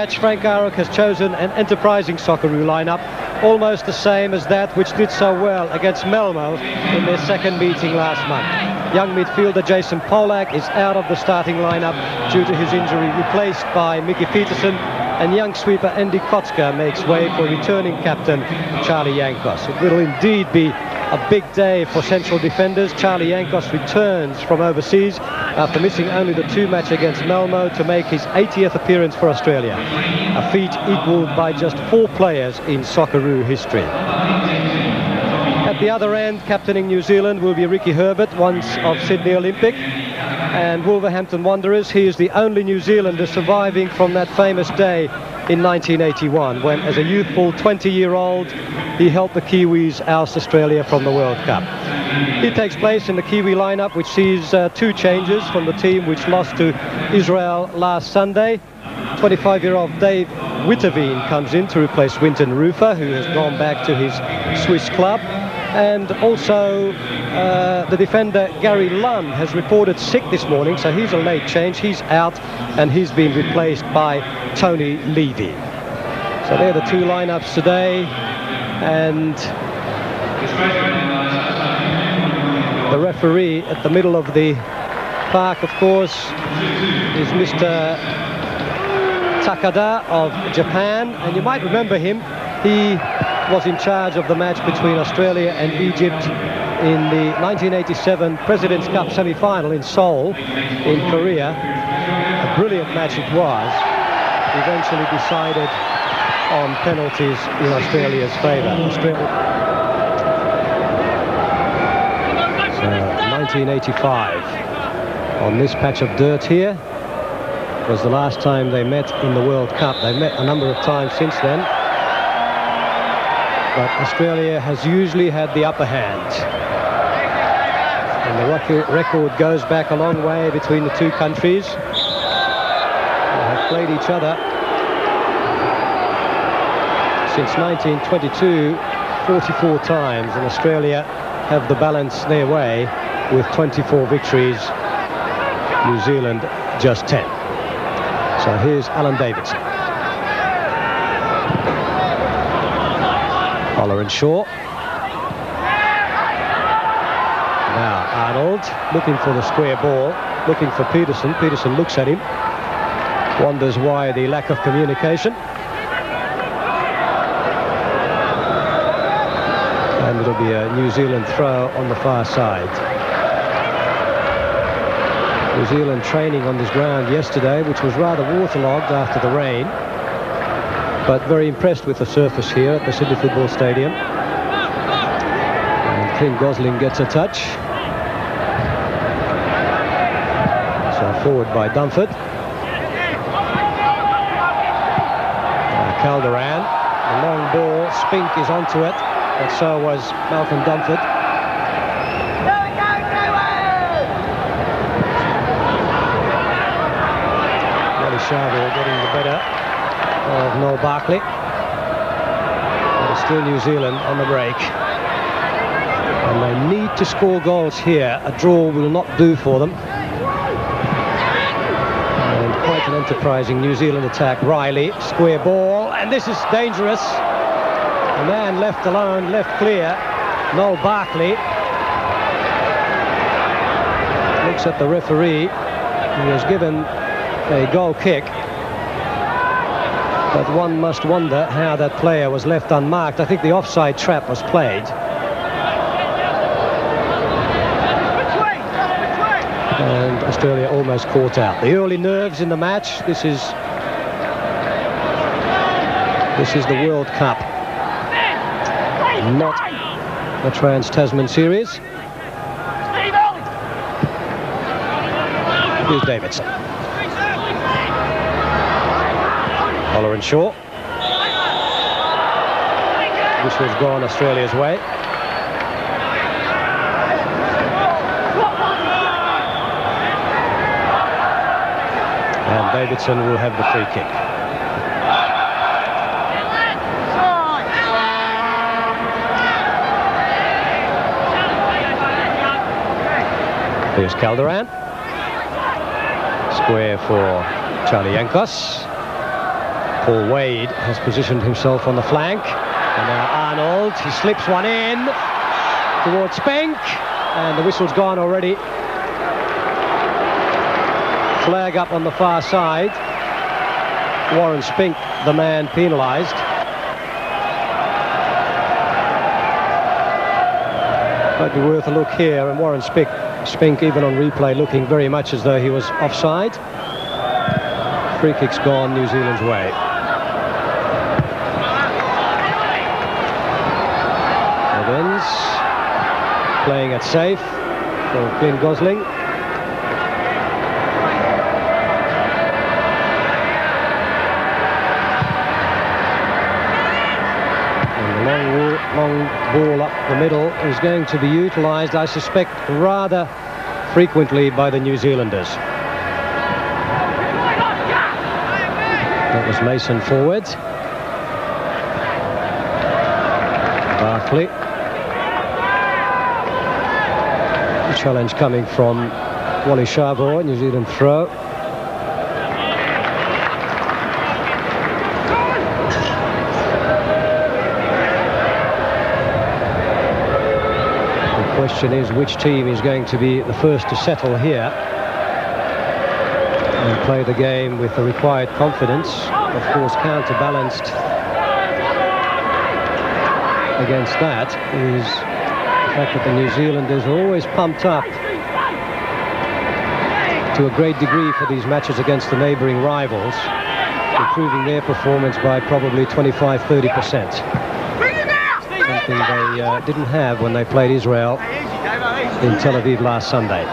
match, Frank Arok has chosen an enterprising Socceroo lineup, almost the same as that which did so well against Malmo in their second meeting last month. Young midfielder Jason Polak is out of the starting lineup due to his injury, replaced by Mickey Peterson, and young sweeper Andy Kotska makes way for returning captain Charlie Yankos. It will indeed be a big day for central defenders. Charlie Yankos returns from overseas after missing only the 2 match against Malmo to make his 80th appearance for Australia, a feat equalled by just 4 players in Socceroo history. At the other end, captaining New Zealand will be Ricky Herbert, once of Sydney Olympic and Wolverhampton Wanderers. He is the only New Zealander surviving from that famous day in 1981, when as a youthful 20-year-old he helped the Kiwis oust Australia from the World Cup. He takes place in the Kiwi lineup, which sees 2 changes from the team which lost to Israel last Sunday. 25-year-old Dave Witterveen comes in to replace Winton Rufer, who has gone back to his Swiss club. And also the defender Gary Lunn has reported sick this morning, so he's a late change. He's out and he's been replaced by Tony Levy. So they're the 2 lineups today, and the referee at the middle of the park, of course, is Mr. Takada of Japan, and you might remember him. He was in charge of the match between Australia and Egypt in the 1987 President's Cup semi-final in Seoul in Korea. A brilliant match it was, eventually decided on penalties in Australia's favour. 1985, on this patch of dirt here, was the last time they met in the World Cup. They've met a number of times since then, but Australia has usually had the upper hand. And the record goes back a long way between the 2 countries. They have played each other since 1922, 44 times, and Australia have the balance their way with 24 victories, New Zealand just 10. So here's Alan Davidson. Holler and Shaw. Now Arnold looking for the square ball, looking for Peterson. Peterson looks at him, wonders why the lack of communication. And it'll be a New Zealand throw on the far side. New Zealand training on this ground yesterday, which was rather waterlogged after the rain, but very impressed with the surface here at the Sydney Football Stadium. And Clint Gosling gets a touch. So forward by Dunford. Calderon, the long ball, Spink is onto it, but so was Malcolm Dunford. Sharville getting the better of Noel Barkley. But it's still New Zealand on the break. And they need to score goals here. A draw will not do for them. And quite an enterprising New Zealand attack. Riley, square ball, and this is dangerous. A man left alone, left clear. Noel Barkley looks at the referee. He was given a goal kick, but one must wonder how that player was left unmarked. I think the offside trap was played. And Australia almost caught out. The early nerves in the match. This is the World Cup, not the Trans-Tasman Series. Here's Davidson. Holler and Shaw. This was gone Australia's way. And Davidson will have the free kick. Here's Calderon. Square for Charlie Yankos. Paul Wade has positioned himself on the flank. And now Arnold, he slips one in towards Spink. And the whistle's gone already. Flag up on the far side. Warren Spink, the man penalised. Might be worth a look here, and Warren Spink even on replay looking very much as though he was offside. Free kick's gone New Zealand's way. Evans playing it safe for Glenn Gosling. Long ball up the middle is going to be utilised, I suspect, rather frequently by the New Zealanders. That was Mason forward. Barkley. The challenge coming from Wally Sharbour, New Zealand throw. The question is which team is going to be the first to settle here and play the game with the required confidence, of course counterbalanced against that is the fact that the New Zealanders are always pumped up to a great degree for these matches against the neighbouring rivals, improving their performance by probably 25–30%. Something they didn't have when they played Israel in Tel Aviv last Sunday.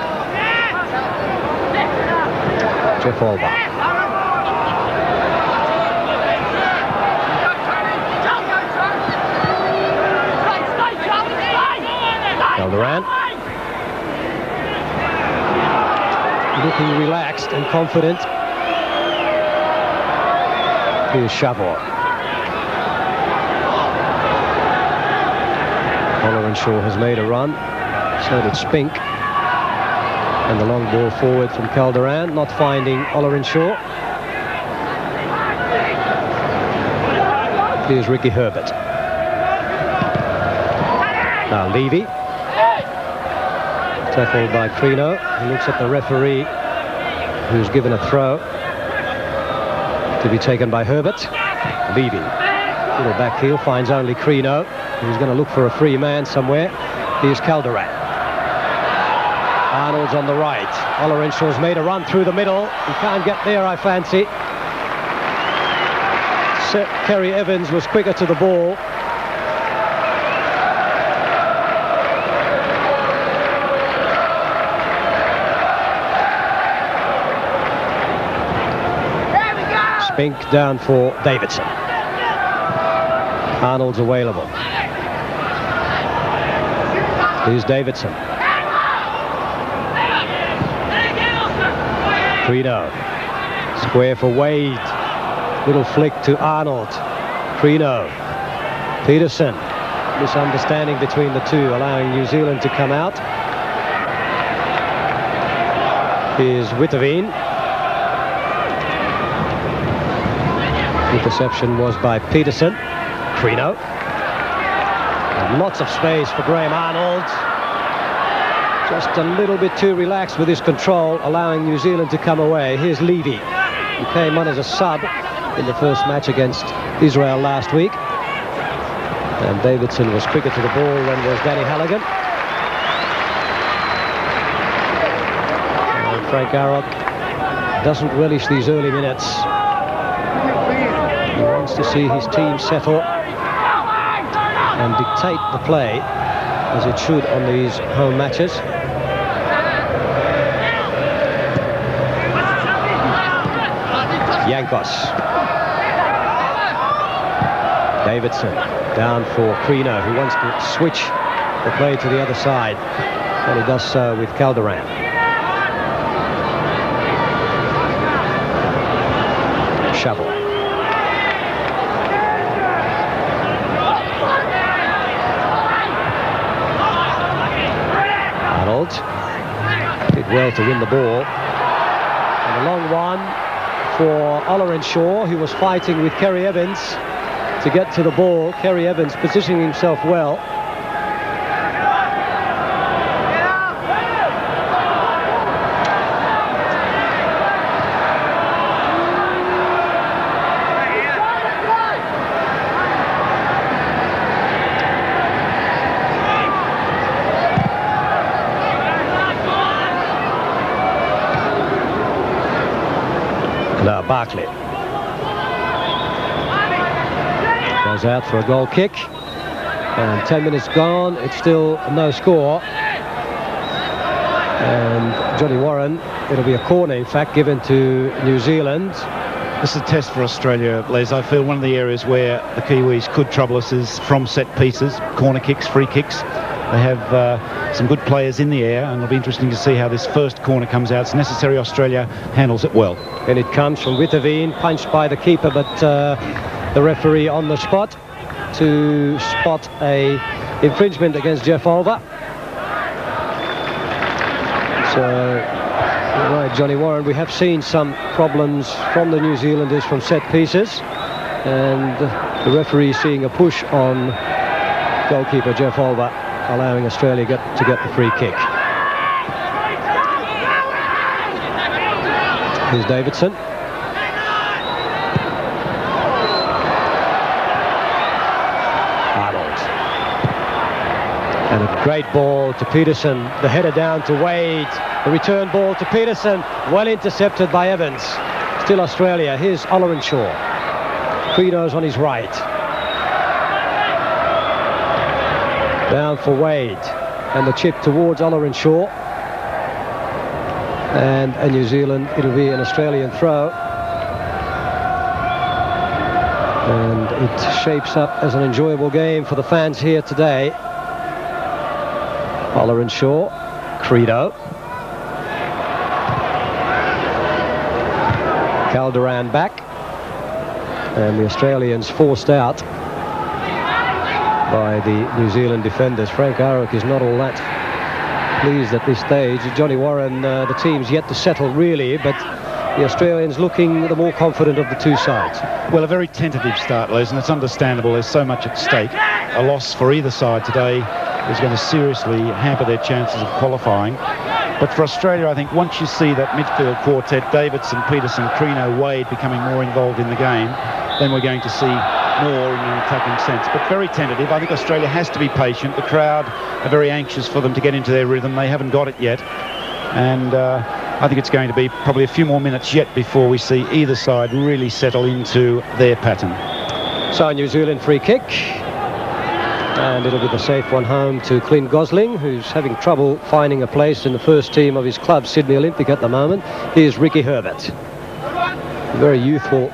Jeff Alba. Calderon. Looking relaxed and confident. Here's Shavor. Shaw has made a run, so did Spink. And the long ball forward from Calderon, not finding Olarinshaw. Here's Ricky Herbert. Now Levy. Tackled by Crino. He looks at the referee, who's given a throw to be taken by Herbert. Levy. Little back heel, finds only Crino. He's going to look for a free man somewhere. Here's Calderon. Arnold's on the right. Olarinshaw's made a run through the middle. He can't get there, I fancy. Kerry Evans was quicker to the ball. Spink down for Davidson. Arnold's available. Here's Davidson. Crino. Square for Wade. Little flick to Arnold. Crino. Peterson. Misunderstanding between the two, allowing New Zealand to come out. Here's Witteveen. Interception was by Peterson. Crino. Lots of space for Graham Arnold. Just a little bit too relaxed with his control, allowing New Zealand to come away. Here's Levy, who came on as a sub in the first match against Israel last week. And Davidson was quicker to the ball than was Danny Halligan. And Frank Arrock doesn't relish these early minutes. He wants to see his team settle and dictate the play as it should on these home matches. Yankos. Davidson down for Crino, who wants to switch the play to the other side, and he does so with Calderon. Shovel. Arnold did well to win the ball. And a long one for Ollerenshaw, who was fighting with Kerry Evans to get to the ball. Kerry Evans positioning himself well. Now Barkley goes out for a goal kick, and 10 minutes gone. It's still no score, and Johnny Warren, it'll be a corner in fact given to New Zealand. This is a test for Australia, Les. I feel one of the areas where the Kiwis could trouble us is from set pieces, corner kicks, free kicks. They have some good players in the air, and it'll be interesting to see how this first corner comes out. It's necessary Australia handles it well. And it comes from Witteveen, punched by the keeper, but the referee on the spot to spot a infringement against Jeff Olver. So, right, Johnny Warren, we have seen some problems from the New Zealanders from set pieces, and the referee seeing a push on goalkeeper Jeff Olver, allowing Australia to get the free kick. Here's Davidson. Arnold. And a great ball to Peterson. The header down to Wade. The return ball to Peterson. Well intercepted by Evans. Still Australia. Here's Ollerenshaw. Credo's on his right. Down for Wade. And the chip towards Ollerenshaw. And in New Zealand, it'll be an Australian throw. And it shapes up as an enjoyable game for the fans here today. Ollerenshaw, Credo. Calderon back. And the Australians forced out by the New Zealand defenders. Frank Arrock is not all that pleased at this stage. Johnny Warren, the team's yet to settle really, but the Australians looking the more confident of the two sides. Well, a very tentative start, Les, and it's understandable. There's so much at stake. A loss for either side today is going to seriously hamper their chances of qualifying. But for Australia, I think once you see that midfield quartet, Davidson, Peterson, Creano, Wade becoming more involved in the game, then we're going to see more in an attacking sense. But very tentative. I think Australia has to be patient. The crowd are very anxious for them to get into their rhythm. They haven't got it yet. And I think it's going to be probably a few more minutes yet before we see either side really settle into their pattern. So New Zealand free kick. And it'll be the safe one home to Clint Gosling, who's having trouble finding a place in the first team of his club, Sydney Olympic, at the moment. Here's Ricky Herbert. Very youthful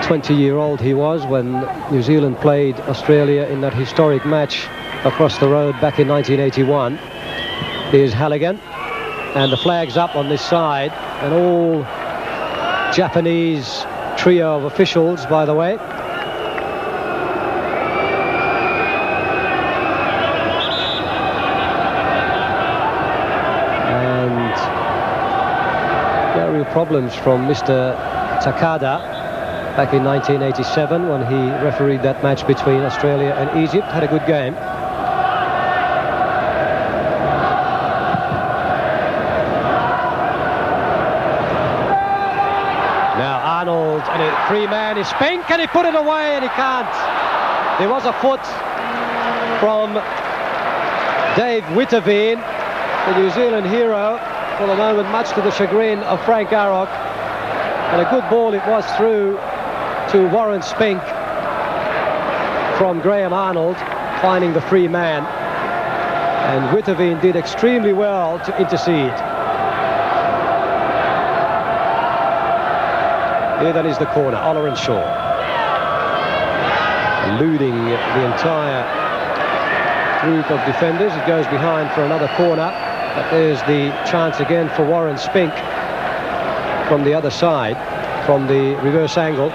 20-year-old he was when New Zealand played Australia in that historic match across the road back in 1981. Here's Halligan, and the flag's up on this side, an all Japanese trio of officials, by the way. And there are real problems from Mr. Takada back in 1987 when he refereed that match between Australia and Egypt. Had a good game. Now Arnold, and a free man is Spink, and he put it away, and he can't. There was a foot from Dave Witteveen, the New Zealand hero, for the moment, much to the chagrin of Frank Arrock. And a good ball it was through to Warren Spink from Graham Arnold, finding the free man. And Witteveen did extremely well to intercede. Here then is the corner, Ollerenshaw. Eluding the entire group of defenders. It goes behind for another corner. But there's the chance again for Warren Spink from the other side, from the reverse angle.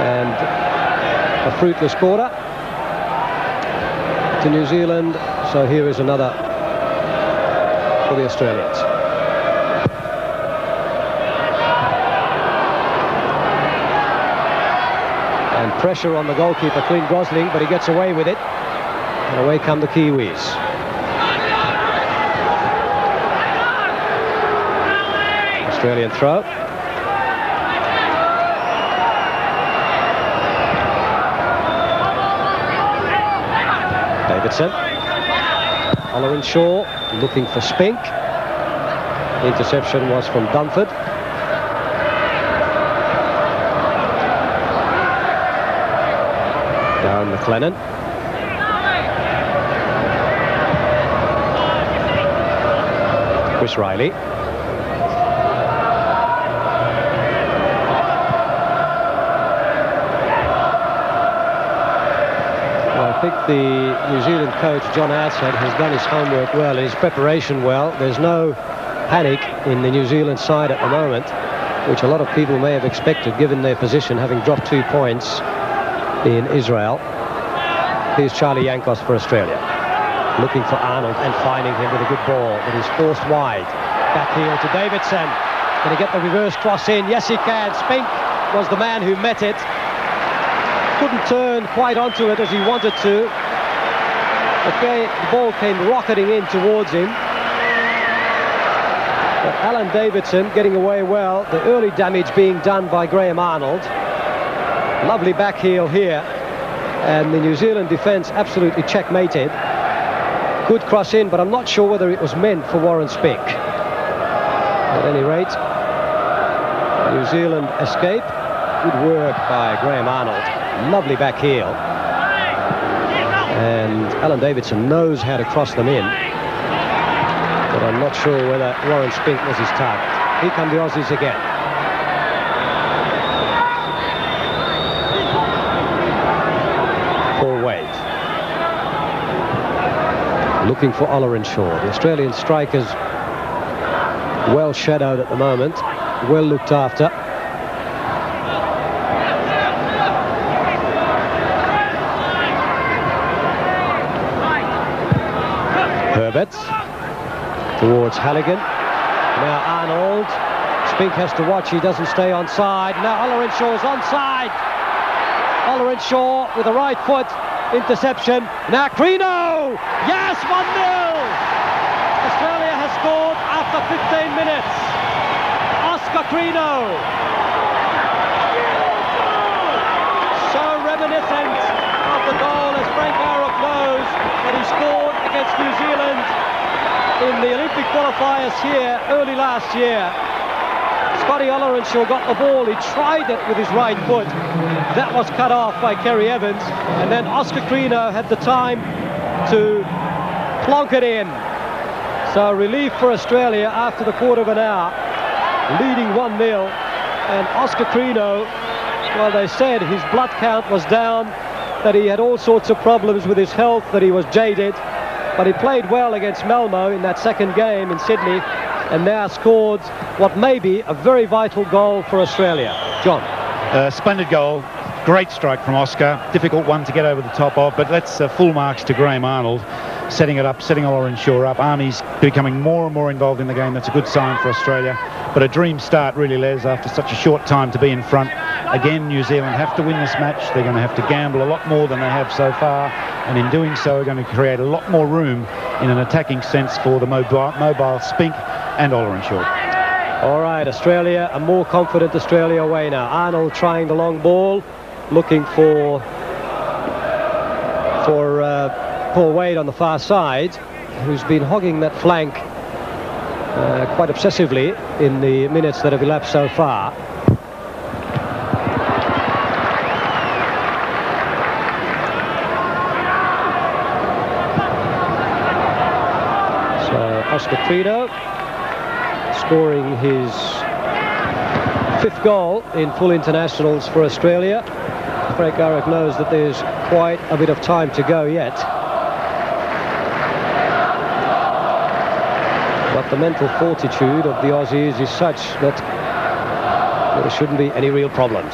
And a fruitless corner to New Zealand. So here is another for the Australians. pressure on the goalkeeper, Clint Gosling, but he gets away with it. And away come the Kiwis. Australian throw. Davidson. Shaw looking for Spink. Interception was from Dunford. Down McLennan. Chris Riley. I think the New Zealand coach, John Outside, has done his homework well and his preparation well. There's no panic in the New Zealand side at the moment, which a lot of people may have expected given their position, having dropped 2 points in Israel. Here's Charlie Yankos for Australia. Looking for Arnold and finding him with a good ball, but he's forced wide. Back heel to Davidson. Can he get the reverse cross in? Yes, he can. Spink was the man who met it. Couldn't turn quite onto it as he wanted to. Okay, the ball came rocketing in towards him. But Alan Davidson getting away well. The early damage being done by Graham Arnold. Lovely back heel here. And the New Zealand defence absolutely checkmated. Good cross in, but I'm not sure whether it was meant for Warren Spink. At any rate, New Zealand escape. Good work by Graham Arnold. Lovely back heel. And Alan Davidson knows how to cross them in. But I'm not sure whether Warren Spink was his target. Here come the Aussies again. Paul Wade. Looking for Shaw. The Australian strikers well shadowed at the moment. Well looked after. Herbert towards Halligan. Now Arnold. Spink has to watch he doesn't stay onside. Now Shaw's onside. Shaw with the right foot. Interception. Now Crino. Yes, 1-0. Australia has scored after 15 minutes. Oscar Crino. So reminiscent of the goal as Frank Arup knows that he scored against New Zealand in the Olympic qualifiers here early last year. Scotty Shaw got the ball. He tried it with his right foot. That was cut off by Kerry Evans. And then Oscar Crino had the time to plonk it in. So relief for Australia after the quarter of an hour. Leading 1-0. And Oscar Crino, well, they said his blood count was down, that he had all sorts of problems with his health, that he was jaded. But he played well against Malmo in that second game in Sydney and now scored what may be a very vital goal for Australia. John. Splendid goal. Great strike from Oscar. Difficult one to get over the top of, but that's full marks to Graham Arnold. Setting it up, setting Shaw up. Army's becoming more and more involved in the game. That's a good sign for Australia. But a dream start, really, Les, after such a short time to be in front. Again, New Zealand have to win this match. They're going to have to gamble a lot more than they have so far. And in doing so, are going to create a lot more room in an attacking sense for the mobile Spink and Shaw. All right, Australia, a more confident Australia away now. Arnold trying the long ball, looking for Paul Wade on the far side, who's been hogging that flank quite obsessively in the minutes that have elapsed so far. So Oscar Crino scoring his 5th goal in full internationals for Australia. Frank Arup knows that there's quite a bit of time to go yet. But the mental fortitude of the Aussies is such that there shouldn't be any real problems.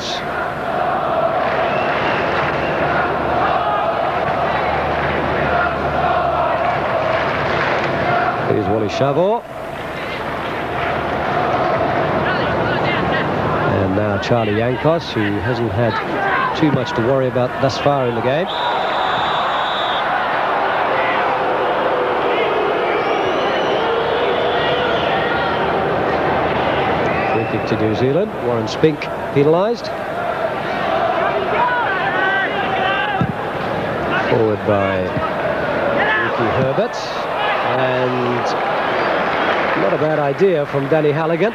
Here's Wally Chavo. And now Charlie Yankos, who hasn't had too much to worry about thus far in the game. Free kick to New Zealand. Warren Spink penalised. Forward by Ricky Herbert. And not a bad idea from Danny Halligan.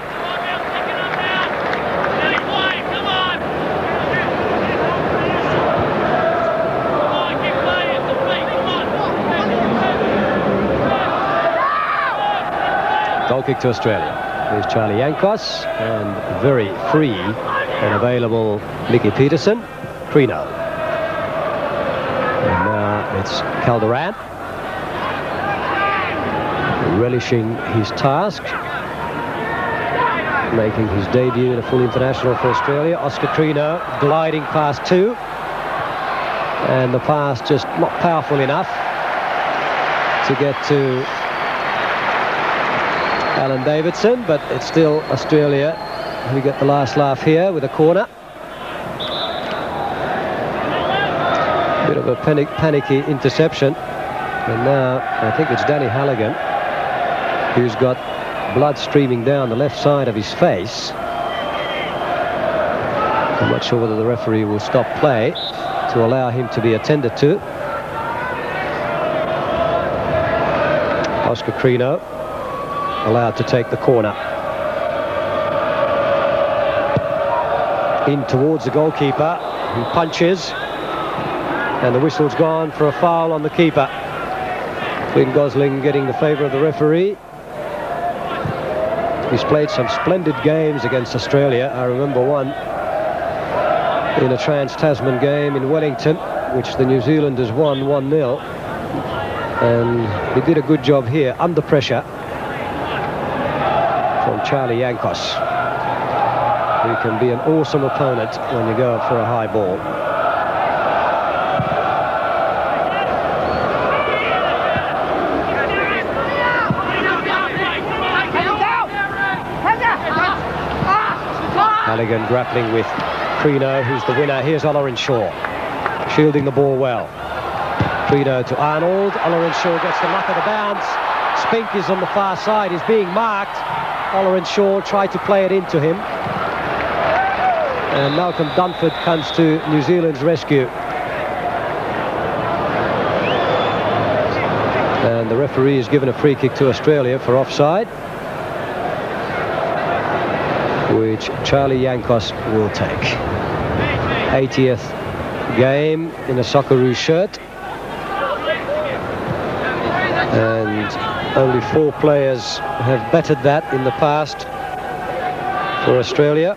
Goal kick to Australia. Here's Charlie Yankos and very free and available Mickey Peterson. Crino. And now it's Calderon. Relishing his task. Making his debut in a full international for Australia. Oscar Crino gliding past two. And the pass just not powerful enough to get to Alan Davidson, but it's still Australia who get the last laugh here with a corner. Bit of a panicky interception. And now I think it's Danny Halligan who's got blood streaming down the left side of his face. I'm not sure whether the referee will stop play to allow him to be attended to. Oscar Crino allowed to take the corner. In towards the goalkeeper, who punches, and the whistle's gone for a foul on the keeper. Flynn Gosling getting the favour of the referee. He's played some splendid games against Australia. I remember one in a Trans-Tasman game in Wellington, which the New Zealanders won 1-0. And he did a good job here, under pressure, from Charlie Yankos, who can be an awesome opponent when you go up for a high ball. Halligan grappling with Crino, who's the winner. Here's Ollerenshaw, shielding the ball well. Crino to Arnold. Ollerenshaw gets the luck of the bounce. Spink is on the far side. He's being marked. Ollerenshaw tried to play it into him. And Malcolm Dunford comes to New Zealand's rescue. And the referee has given a free kick to Australia for offside, which Charlie Yankos will take. 80th game in a Socceroos shirt. And only 4 players have bettered that in the past for Australia.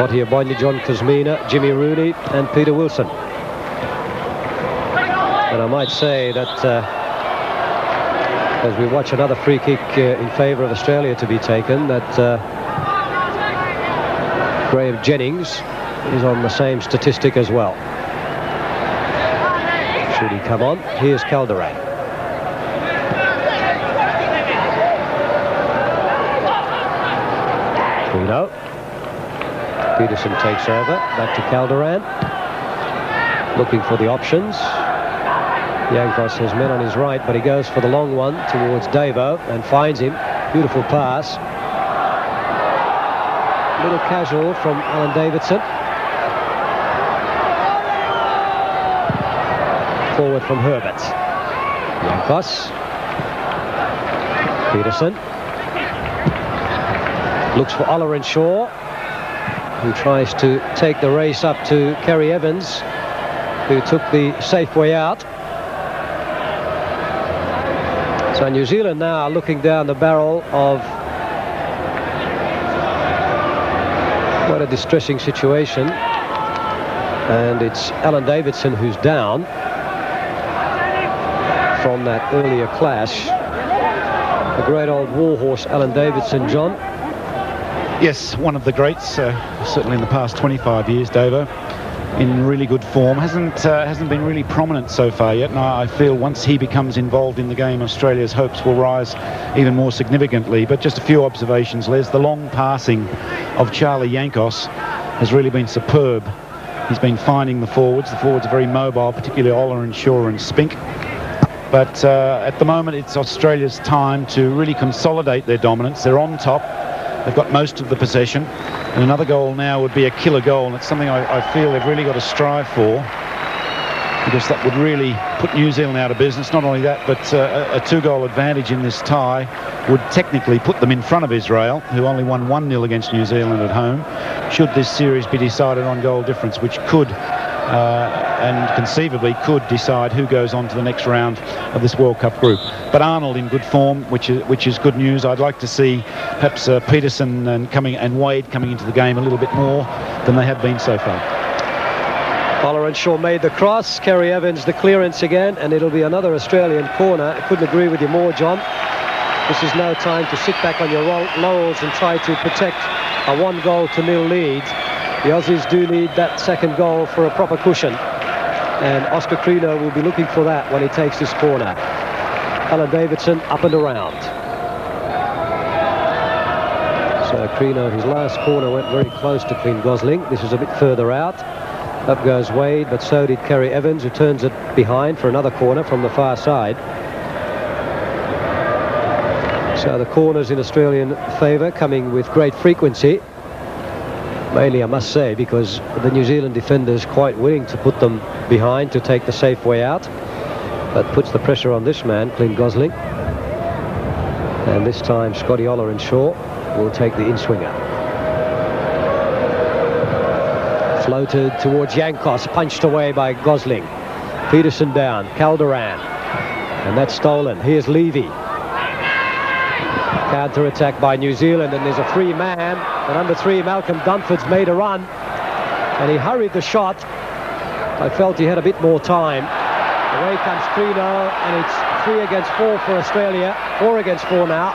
Ottie Abonyi, John Kuzmina, Jimmy Rooney and Peter Wilson. And I might say that as we watch another free kick in favour of Australia to be taken, that Graham Jennings is on the same statistic as well. Should he come on? Here's Calderon. Crino. Peterson takes over. Back to Calderon. Looking for the options. Yankos has men on his right, but he goes for the long one towards Davo and finds him. Beautiful pass. Little casual from Alan Davidson. Forward from Herbert. Yankos. Peterson. Looks for Ollerenshaw, who tries to take the race up to Kerry Evans, who took the safe way out. So New Zealand now are looking down the barrel of quite a distressing situation. And it's Alan Davidson who's down from that earlier clash. The great old warhorse Alan Davidson, John. Yes, one of the greats, certainly in the past 25 years, Davo. In really good form. Hasn't been really prominent so far yet, and I feel once he becomes involved in the game, Australia's hopes will rise even more significantly. But just a few observations, Les. The long passing of Charlie Yankos has really been superb. He's been finding the forwards. The forwards are very mobile, particularly Ola and Shaw and Spink. But at the moment, it's Australia's time to really consolidate their dominance. They're on top. They've got most of the possession. And another goal now would be a killer goal. And it's something I feel they've really got to strive for, because that would really put New Zealand out of business. Not only that, but a 2-goal advantage in this tie would technically put them in front of Israel, who only won 1-0 against New Zealand at home, should this series be decided on goal difference, which could and conceivably could decide who goes on to the next round of this World Cup group. But Arnold in good form, which is good news. I'd like to see perhaps Peterson and Wade coming into the game a little bit more than they have been so far. Ola and Shaw made the cross. Kerry Evans the clearance again, and it'll be another Australian corner. I couldn't agree with you more, John. This is no time to sit back on your laurels and try to protect a 1-0 lead. The Aussies do need that second goal for a proper cushion, and Oscar Crino will be looking for that when he takes this corner. Alan Davidson up and around. So Crino, his last corner went very close to Clint Gosling. This is a bit further out. Up goes Wade, but so did Kerry Evans, who turns it behind for another corner from the far side. So the corners in Australian favour coming with great frequency. Mainly, I must say, because the New Zealand defenders quite willing to put them behind to take the safe way out. That puts the pressure on this man, Clint Gosling. And this time, Scotty Ola and Shaw will take the in-swinger. Floated towards Yankos, punched away by Gosling. Peterson down, Calderon. And that's stolen. Here's Levy. Counter-attack by New Zealand, and there's a free man. But number 3, Malcolm Dunford's made a run, and he hurried the shot. I felt he had a bit more time. Away comes Crino, and it's 3 against 4 for Australia. 4 against 4 now.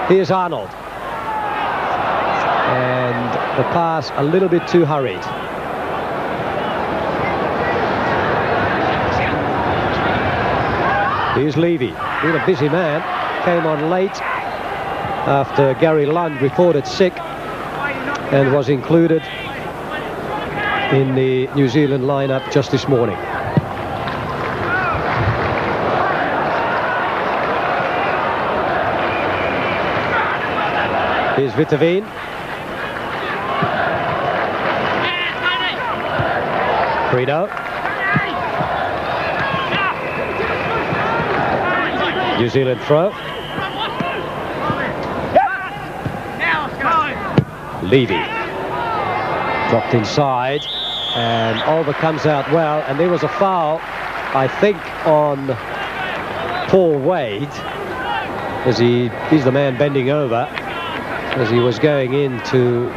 Here's Arnold. And the pass a little bit too hurried. Here's Levy. Been a busy man. Came on late after Gary Lund reported sick and was included in the New Zealand lineup just this morning. Here's Vitavine. Crino. New Zealand throw. Levy dropped inside, and Oliver comes out well, and there was a foul, I think, on Paul Wade, as he's the man bending over as he was going in to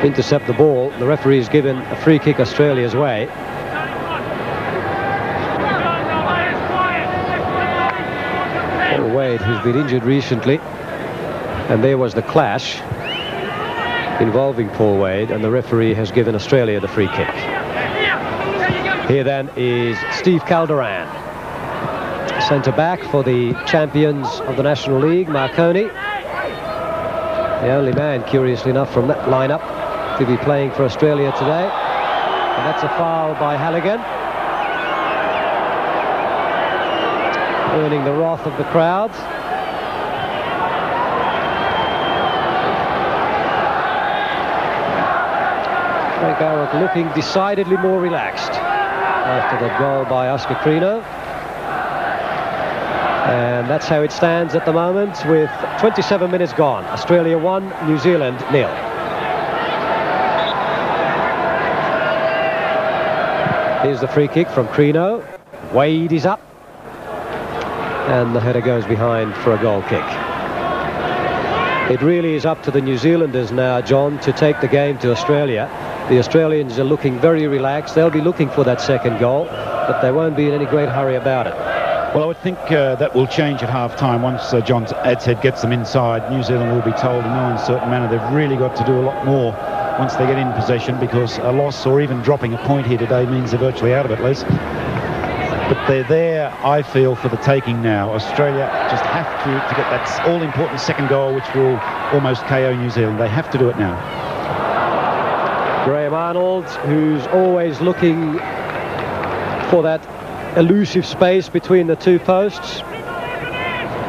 intercept the ball. The referee has given a free kick Australia's way. Paul Wade, who's been injured recently, and there was the clash involving Paul Wade, and the referee has given Australia the free kick. Here then is Steve Calderon, centre back for the champions of the National League, Marconi. The only man, curiously enough, from that lineup to be playing for Australia today. And that's a foul by Halligan, earning the wrath of the crowd. Frank Arrock looking decidedly more relaxed after that goal by Oscar Crino. And that's how it stands at the moment, with 27 minutes gone. Australia 1, New Zealand 0. Here's the free kick from Crino. Wade is up, and the header goes behind for a goal kick. It really is up to the New Zealanders now, John, to take the game to Australia. The Australians are looking very relaxed. They'll be looking for that second goal, but they won't be in any great hurry about it. Well, I would think that will change at half-time. Once John Adshead gets them inside, New Zealand will be told in no uncertain manner they've really got to do a lot more once they get in possession, because a loss or even dropping a point here today means they're virtually out of it, Les. But they're there, I feel, for the taking now. Australia just have to get that all-important second goal, which will almost KO New Zealand. They have to do it now. Graham Arnold, who's always looking for that elusive space between the two posts,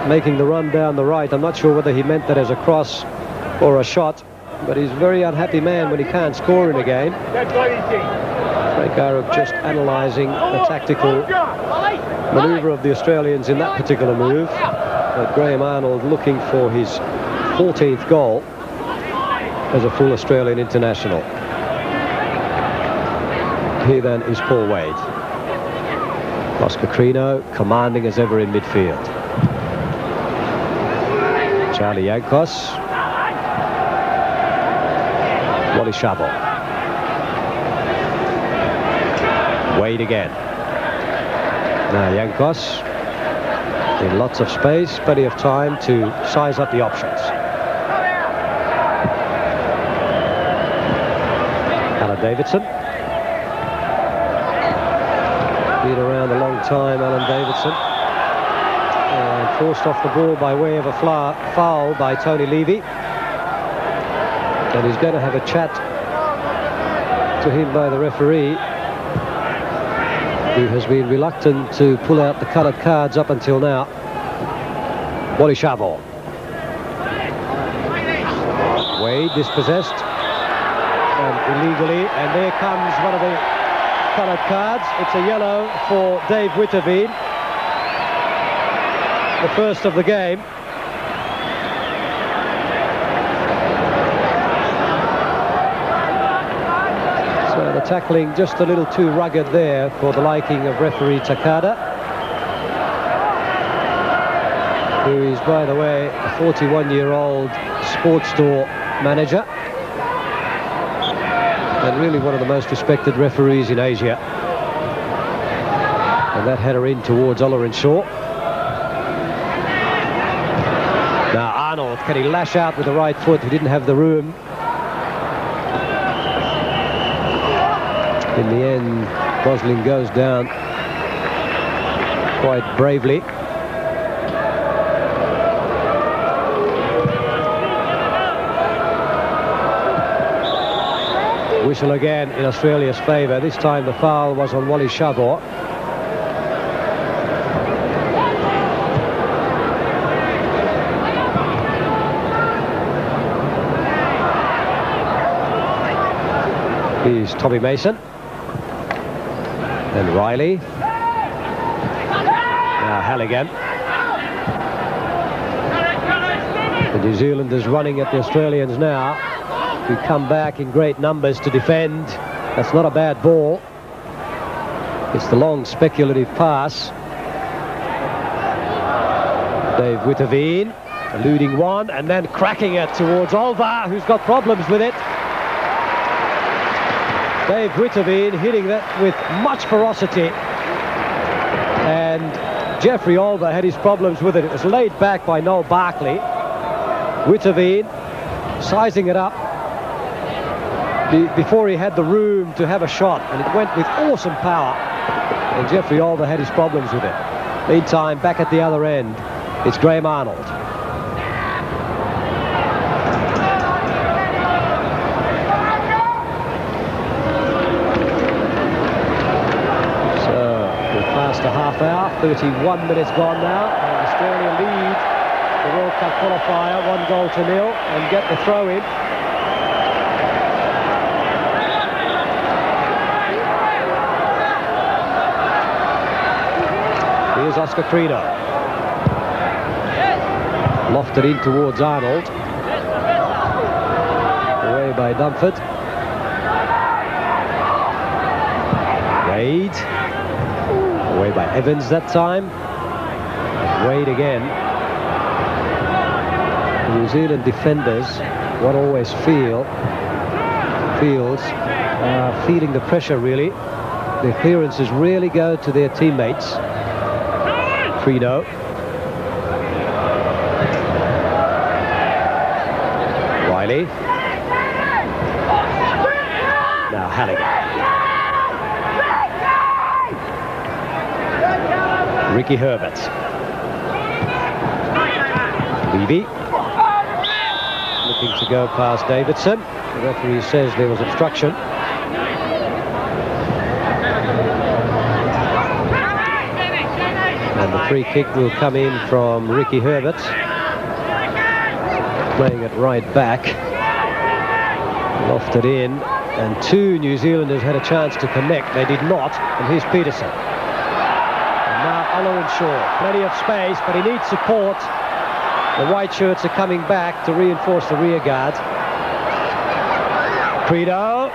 making the run down the right. I'm not sure whether he meant that as a cross or a shot, but he's a very unhappy man when he can't score in a game. Frank Aruk just analysing the tactical manoeuvre of the Australians in that particular move. But Graham Arnold looking for his 14th goal as a full Australian international. Here then is Paul Wade. Oscar Crino commanding as ever in midfield. Charlie Yankos. Wally Shabo. Wade again. Now Yankos in lots of space, plenty of time to size up the options. Alan Davidson. Been around a long time, Alan Davidson. And forced off the ball by way of a foul by Tony Levy. And he's going to have a chat to him by the referee, who has been reluctant to pull out the coloured cards up until now. Wally Shabo. Wade dispossessed and illegally, and there comes one of the coloured cards. It's a yellow for Dave Witterveen, the first of the game. So the tackling just a little too rugged there for the liking of referee Takada, who is, by the way, a 41-year-old sports store manager and really one of the most respected referees in Asia. And that header in towards Olerin Shaw. Now Arnold, can he lash out with the right foot? He didn't have the room. In the end, Gosling goes down quite bravely. Whistle again in Australia's favour. This time the foul was on Wally Shabo. Here's Tommy Mason. And Riley. Now Halligan. The New Zealanders running at the Australians now, who come back in great numbers to defend. That's not a bad ball. It's the long speculative pass. Dave Witterveen eluding one and then cracking it towards Olva, who's got problems with it. Dave Witterveen hitting that with much ferocity, and Jeffrey Olva had his problems with it. It was laid back by Noel Barkley. Witterveen sizing it up before he had the room to have a shot, and it went with awesome power, and Jeffrey Olva had his problems with it. Meantime, back at the other end, it's Graham Arnold. A half hour, 31 minutes gone now, and Australia lead the World Cup qualifier 1-0 and get the throw in. Here's Oscar Crino. Lofted in towards Arnold. Away by Dunford. Wade. Away by Evans that time. Wade again. The New Zealand defenders, one always feels feeling the pressure really. The clearances really go to their teammates. Crino. Riley. Now Halligan. Ricky Herbert. Levy. Looking to go past Davidson. The referee says there was obstruction. And the free kick will come in from Ricky Herbert, playing it right back. Lofted in, and two New Zealanders had a chance to connect. They did not, and here's Peterson. And now Owen Shaw, plenty of space, but he needs support. The white shirts are coming back to reinforce the rear guard. Credo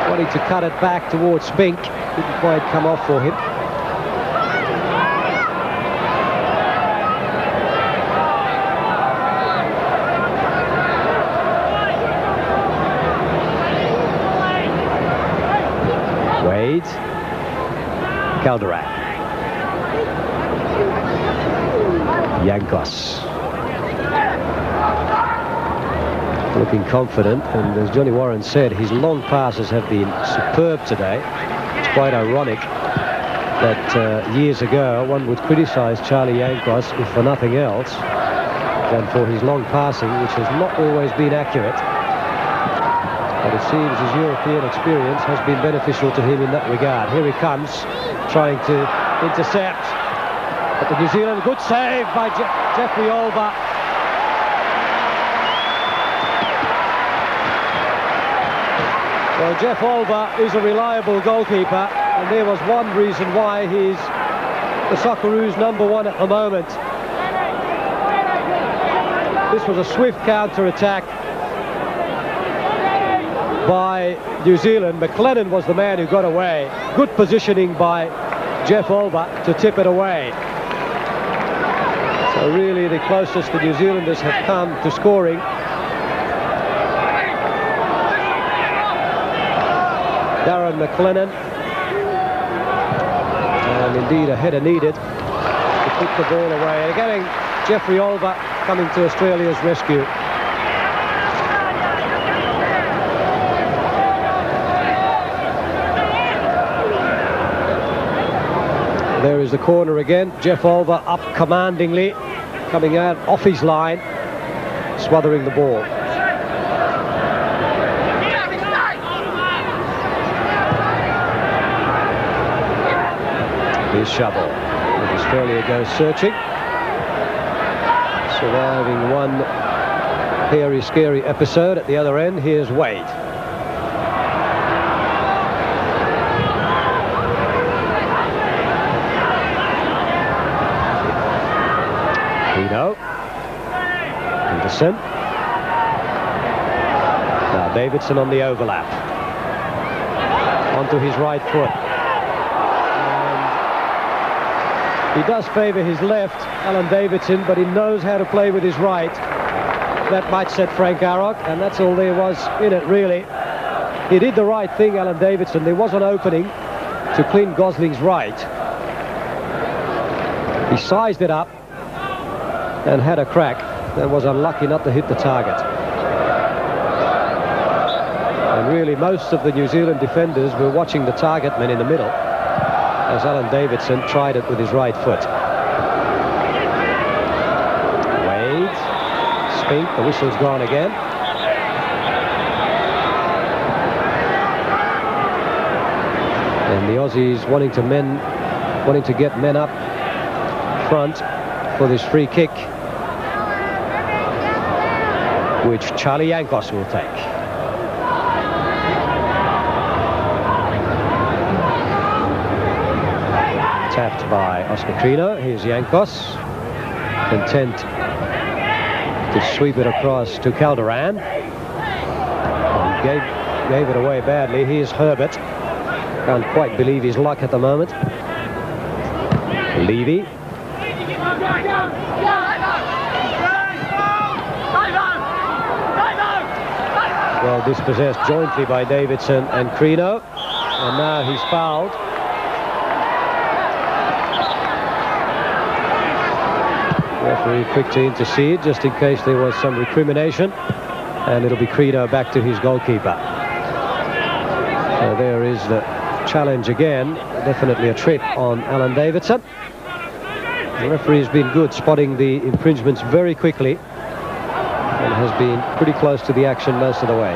wanting to cut it back towards Spink. Didn't quite come off for him. Wade. Calderon. Yankos. Looking confident, and as Johnny Warren said, his long passes have been superb today. It's quite ironic that years ago one would criticize Charlie Yankos, if for nothing else, than for his long passing, which has not always been accurate. But it seems his European experience has been beneficial to him in that regard. Here he comes, trying to intercept. But the New Zealand, good save by Jeffrey Olver. Well, Jeff Olver is a reliable goalkeeper, and there was one reason why he's the Socceroos' #1 at the moment. This was a swift counter-attack by New Zealand. McLennan was the man who got away. Good positioning by Jeff Olver to tip it away. So really the closest the New Zealanders have come to scoring. Darren McLennan, and indeed a header needed to put the ball away. And again, Jeffrey Olver coming to Australia's rescue. There is the corner again. Jeff Olver up commandingly, coming out off his line, smothering the ball. Here's Shovel. Australia goes searching. Surviving one hairy, scary episode at the other end. Here's Wade. Credo. Anderson. Now Davidson on the overlap. Onto his right foot. He does favour his left, Alan Davidson, but he knows how to play with his right. That might set Frank Arrock, and that's all there was in it, really. He did the right thing, Alan Davidson. There was an opening to Clint Gosling's right. He sized it up and had a crack, and was unlucky not to hit the target. And really, most of the New Zealand defenders were watching the target man in the middle, as Alan Davidson tried it with his right foot. Wade, Spink, the whistle's gone again. And the Aussies wanting to get men up front for this free kick, which Charlie Yankos will take. Tapped by Oscar Trino. Here's Yankos, content to sweep it across to Calderon. And gave it away badly. Here's Herbert. Can't quite believe his luck at the moment. Levy. Well dispossessed jointly by Davidson and Crino. And now he's fouled. Referee quick to intercede just in case there was some recrimination, and it'll be Credo back to his goalkeeper. So there is the challenge again. Definitely a trip on Alan Davidson. The referee's been good, spotting the infringements very quickly. and has been pretty close to the action most of the way.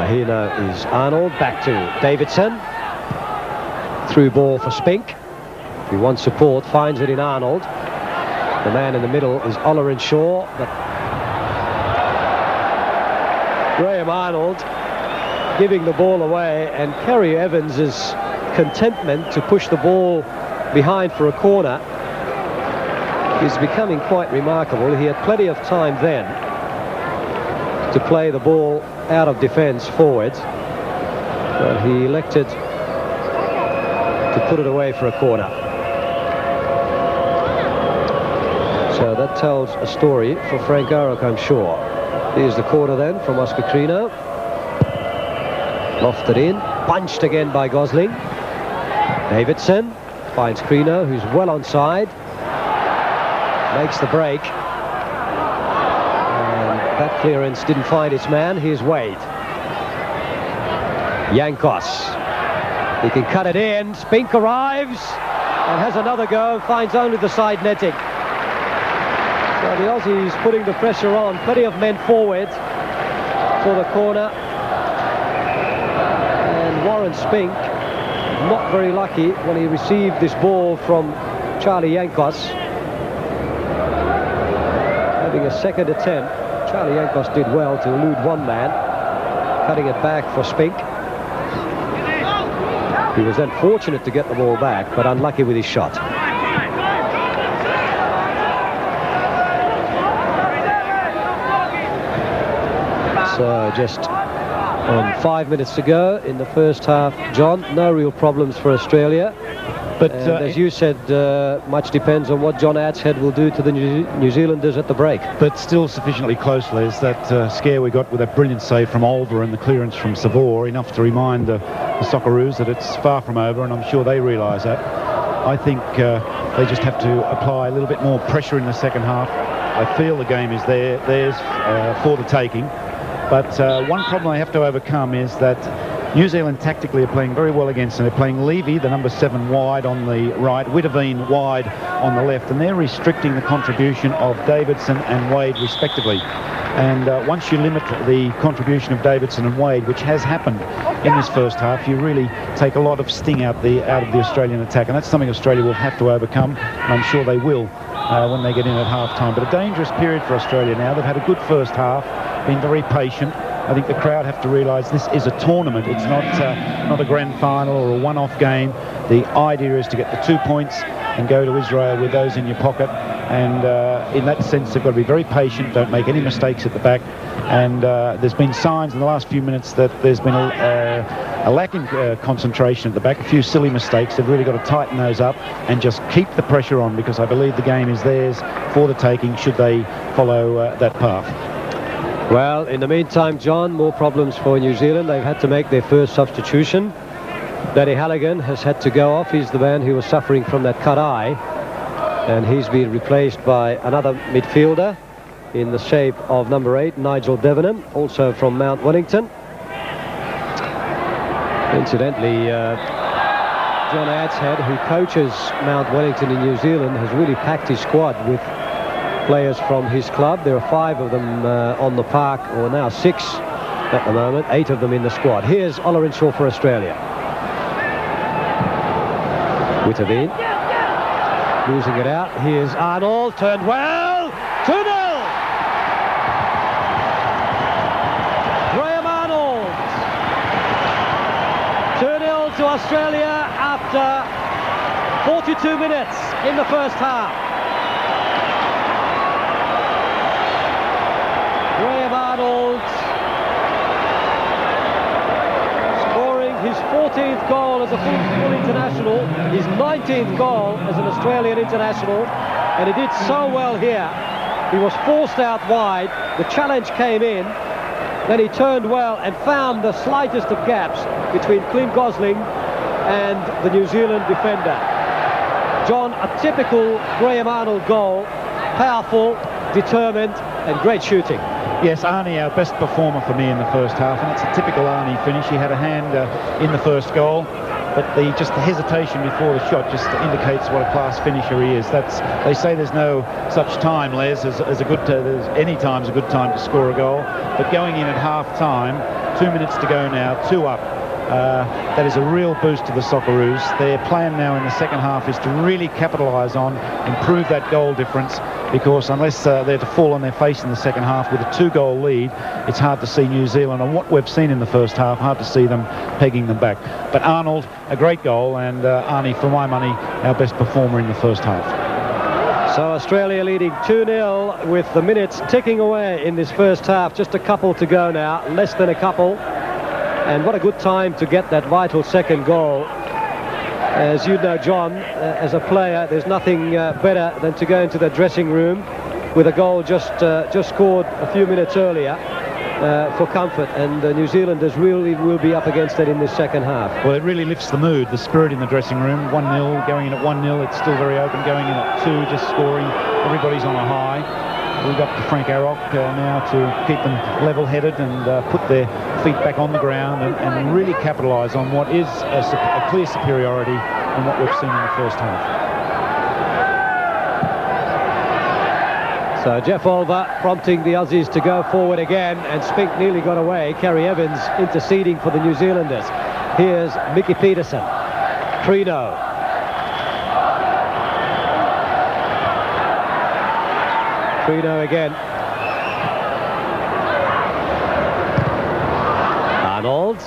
Here now is Arnold, back to Davidson. Through ball for Spink. If he wants support, finds it in Arnold. The man in the middle is Ollerenshaw, but Graham Arnold giving the ball away, and Kerry Evans's contentment to push the ball behind for a corner is becoming quite remarkable. He had plenty of time then to play the ball out of defence forwards, but he elected to put it away for a corner. So that tells a story for Frank Arok, I'm sure. Here's the corner then from Oscar Crino. Lofted in, punched again by Gosling. Davidson finds Crino, who's well onside. Makes the break. And that clearance didn't find its man. Here's Wade. Yankos. He can cut it in. Spink arrives and has another go. Finds only the side netting. So the Aussies putting the pressure on. Plenty of men forward for the corner. And Warren Spink, not very lucky when he received this ball from Charlie Yankos. Having a second attempt, Charlie Yankos did well to elude one man. Cutting it back for Spink. He was then fortunate to get the ball back, but unlucky with his shot. So just 5 minutes to go in the first half, John. No real problems for Australia. But as you said, much depends on what John Adshead will do to the New Zealanders at the break. But still sufficiently close, Les. That scare we got with that brilliant save from Olver and the clearance from Savor, enough to remind the Socceroos that it's far from over, and I'm sure they realise that. I think they just have to apply a little bit more pressure in the second half. I feel the game is theirs for the taking. But one problem they have to overcome is that New Zealand tactically are playing very well against them. They're playing Levy, the number 7, wide on the right, Witteveen wide on the left, and they're restricting the contribution of Davidson and Wade respectively. And once you limit the contribution of Davidson and Wade, which has happened in this first half, you really take a lot of sting out of the Australian attack, and that's something Australia will have to overcome, and I'm sure they will when they get in at half-time. But a dangerous period for Australia now. They've had a good first half, been very patient. I think the crowd have to realise this is a tournament. It's not a grand final or a one-off game. The idea is to get the 2 points and go to Israel with those in your pocket. And in that sense, they've got to be very patient. Don't make any mistakes at the back. And there's been signs in the last few minutes that there's been a lack in concentration at the back. A few silly mistakes. They've really got to tighten those up and just keep the pressure on, because I believe the game is theirs for the taking should they follow that path. Well, in the meantime, John, more problems for New Zealand. They've had to make their first substitution. Danny Halligan has had to go off. He's the man who was suffering from that cut eye. And he's been replaced by another midfielder in the shape of number 8, Nigel Debenham, also from Mount Wellington. Incidentally, John Adshead, who coaches Mount Wellington in New Zealand, has really packed his squad with players from his club. There are 5 of them on the park, or now 6 at the moment, 8 of them in the squad. Here's Ollerenshaw for Australia. Witteveen losing it out. Here's Arnold, turned well. 2-0. Graham Arnold. 2-0 to Australia after 42 minutes in the first half. Graham Arnold scoring his 14th goal as a full international, his 19th goal as an Australian international, and he did so well here. He was forced out wide, the challenge came in, then he turned well and found the slightest of gaps between Clint Gosling and the New Zealand defender. John, a typical Graham Arnold goal, powerful, determined and great shooting. Yes, Arnie, our best performer for me in the first half, and it's a typical Arnie finish. He had a hand in the first goal. but just the hesitation before the shot just indicates what a class finisher he is. They say there's no such time, Les, as a good there's any time's a good time to score a goal, but going in at half time, 2 minutes to go now, 2 up. That is a real boost to the Socceroos. Their plan now in the second half is to really capitalise on, improve that goal difference, because unless they're to fall on their face in the second half with a 2-goal lead, it's hard to see New Zealand, and what we've seen in the first half, hard to see them pegging them back. But Arnold, a great goal, and Arnie, for my money, our best performer in the first half. So Australia leading 2-0 with the minutes ticking away in this first half. Just a couple to go now, less than a couple. And what a good time to get that vital second goal. As you know, John, as a player, there's nothing better than to go into the dressing room with a goal just scored a few minutes earlier for comfort. And the New Zealanders really will be up against that in this second half. Well, it really lifts the mood, the spirit in the dressing room. 1-0, going in at 1-0, it's still very open. Going in at 2, just scoring. Everybody's on a high. We've up to Frank Arrock now to keep them level-headed and put their feet back on the ground and really capitalise on what is a clear superiority in what we've seen in the first half. So Jeff Olver prompting the Aussies to go forward again, and Spink nearly got away. Kerry Evans interceding for the New Zealanders. Here's Mickey Peterson. Prino. Prino again. Arnold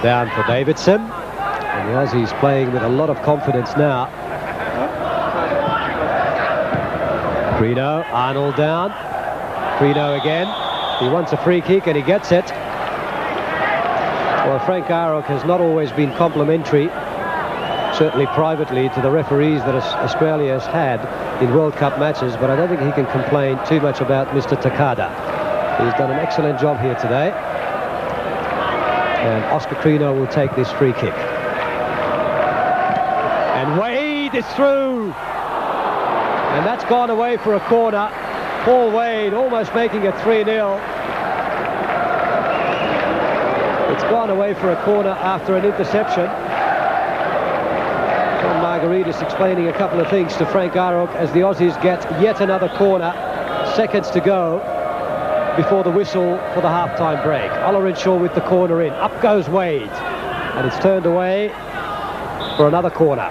down for Davidson. And the Aussies playing with a lot of confidence now. Prino, Arnold down. Prino again. He wants a free kick and he gets it. Well, Frank Arrock has not always been complimentary, certainly privately, to the referees that Australia has had in World Cup matches, but I don't think he can complain too much about Mr. Takada. He's done an excellent job here today. And Oscar Prino will take this free kick. And Wade is through. And that's gone away for a corner. Paul Wade almost making it 3-0. It's gone away for a corner after an interception. John Margaritis explaining a couple of things to Frank Arrock as the Aussies get yet another corner. Seconds to go before the whistle for the half-time break. Ollerenshaw with the corner in. Up goes Wade. And it's turned away for another corner.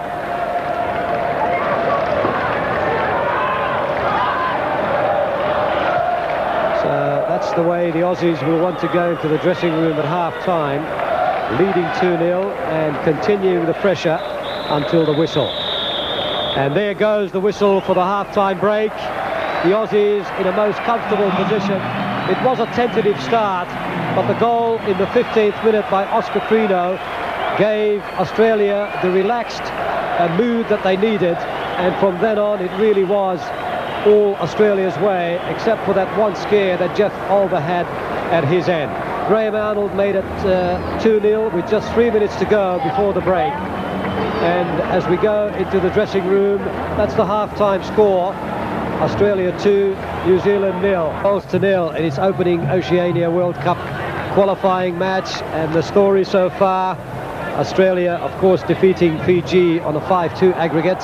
That's the way the Aussies will want to go into the dressing room at half-time, leading 2-0 and continuing the pressure until the whistle. And there goes the whistle for the half-time break. The Aussies in a most comfortable position. It was a tentative start, but the goal in the 15th minute by Oscar Prino gave Australia the relaxed mood that they needed, and from then on it really was all Australia's way, except for that one scare that Jeff Olver had at his end. Graham Arnold made it 2-0 with just 3 minutes to go before the break. And as we go into the dressing room, that's the half-time score. Australia 2, New Zealand 0. Goals to 0 in its opening Oceania World Cup qualifying match. And the story so far, Australia, of course, defeating Fiji on a 5-2 aggregate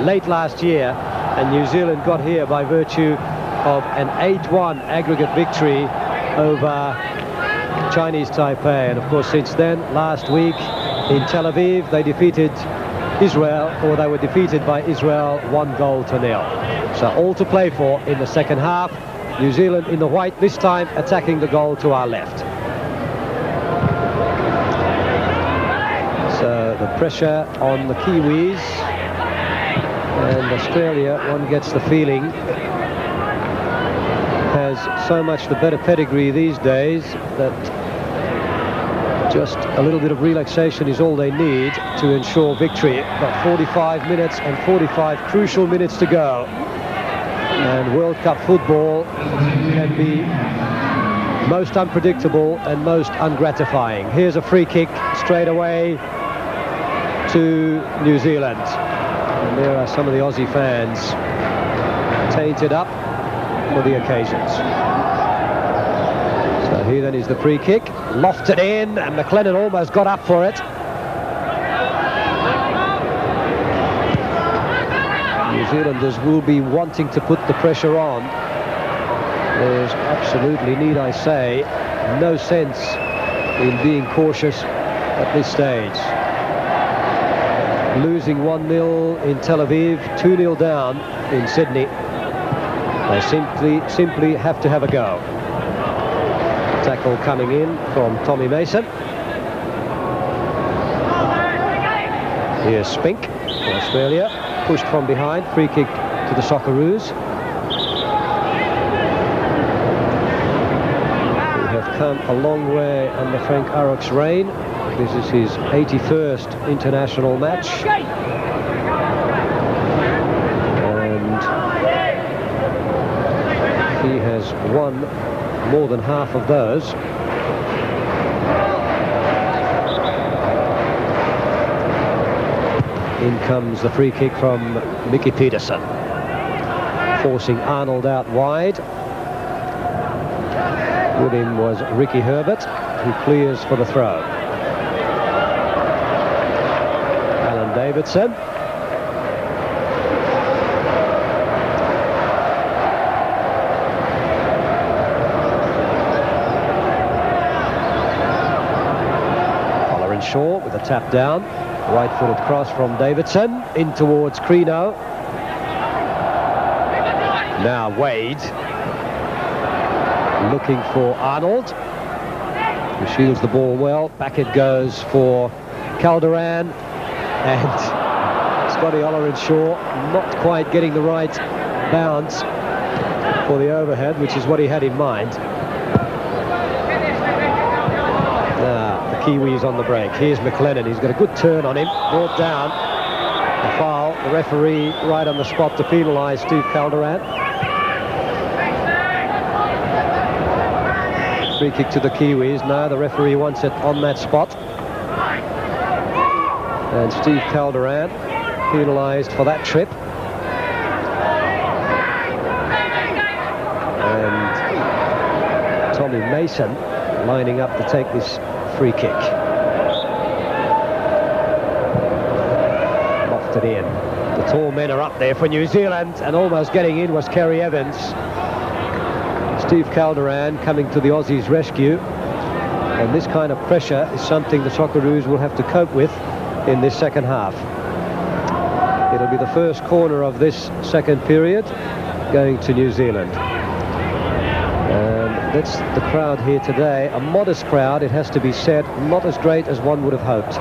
late last year. And New Zealand got here by virtue of an 8-1 aggregate victory over Chinese Taipei. And of course, since then, last week in Tel Aviv, they defeated Israel, or they were defeated by Israel 1-0. So all to play for in the second half. New Zealand in the white, this time attacking the goal to our left. So the pressure on the Kiwis. And Australia, one gets the feeling, has so much the better pedigree these days that just a little bit of relaxation is all they need to ensure victory. But 45 minutes and 45 crucial minutes to go. And World Cup football can be most unpredictable and most ungratifying. Here's a free kick straight away to New Zealand. And there are some of the Aussie fans tainted up for the occasions. So here then is the free kick, lofted in, and McLennan almost got up for it. New Zealanders will be wanting to put the pressure on. There's absolutely, need I say, no sense in being cautious at this stage. Losing 1-0 in Tel Aviv, 2-0 down in Sydney. They simply have to have a go. Tackle coming in from Tommy Mason. Here's Spink for Australia. Pushed from behind. Free kick to the Socceroos. We have come a long way under Frank Arok's reign. This is his 81st international match. And he has won more than half of those. In comes the free kick from Mickey Peterson, forcing Arnold out wide. With him was Ricky Herbert, who clears for the throw. Alan Davidson. Shaw with a tap down, right-footed cross from Davidson in towards Crino. Now Wade looking for Arnold, who shields the ball well. Back it goes for Calderon, and Scotty Olerenshaw not quite getting the right bounce for the overhead, which is what he had in mind. Kiwis on the break. Here's McLennan. He's got a good turn on him. Brought down. A foul. The referee right on the spot to penalise Steve Calderon. Free kick to the Kiwis. No, the referee wants it on that spot. And Steve Calderon penalised for that trip. And Tommy Mason lining up to take this free kick. Lofted in. The tall men are up there for New Zealand, and almost getting in was Kerry Evans. Steve Calderon coming to the Aussies' rescue, and this kind of pressure is something the Socceroos will have to cope with in this second half. It'll be the first corner of this second period going to New Zealand. That's the crowd here today. A modest crowd, it has to be said. Not as great as one would have hoped.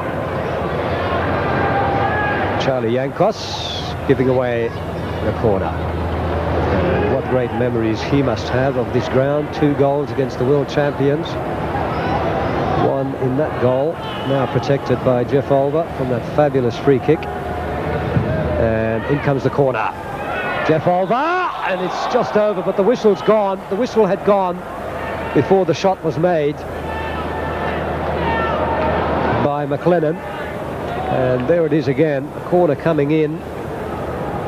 Charlie Yankos giving away the corner. And what great memories he must have of this ground. 2 goals against the world champions. One in that goal, now protected by Jeff Olver from that fabulous free kick. And in comes the corner. Jeff Olver, and it's just over, but the whistle's gone. The whistle had gone before the shot was made by McLennan. And there it is again, a corner coming in.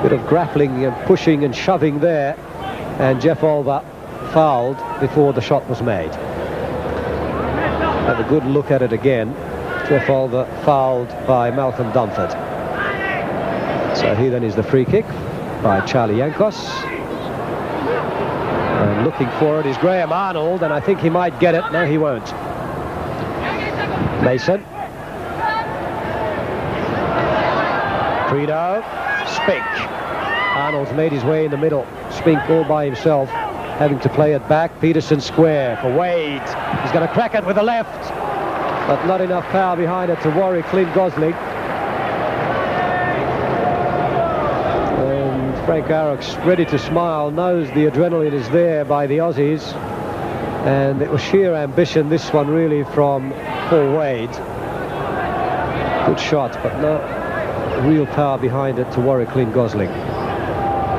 Bit of grappling and pushing and shoving there. And Jeff Olver fouled before the shot was made. Have a good look at it again. Jeff Olver fouled by Malcolm Dunford. So here then is the free kick by Charlie Yankos. And looking for it is Graham Arnold, and I think he might get it. No, he won't. Mason. Credo. Spink. Arnold's made his way in the middle. Spink all by himself, having to play it back. Peterson square for Wade. He's going to crack it with the left, but not enough power behind it to worry Clint Gosling. Frank Arok's ready to smile, knows the adrenaline is there by the Aussies, and it was sheer ambition, this one really, from Paul Wade. Good shot, but no real power behind it to worry Clint Gosling.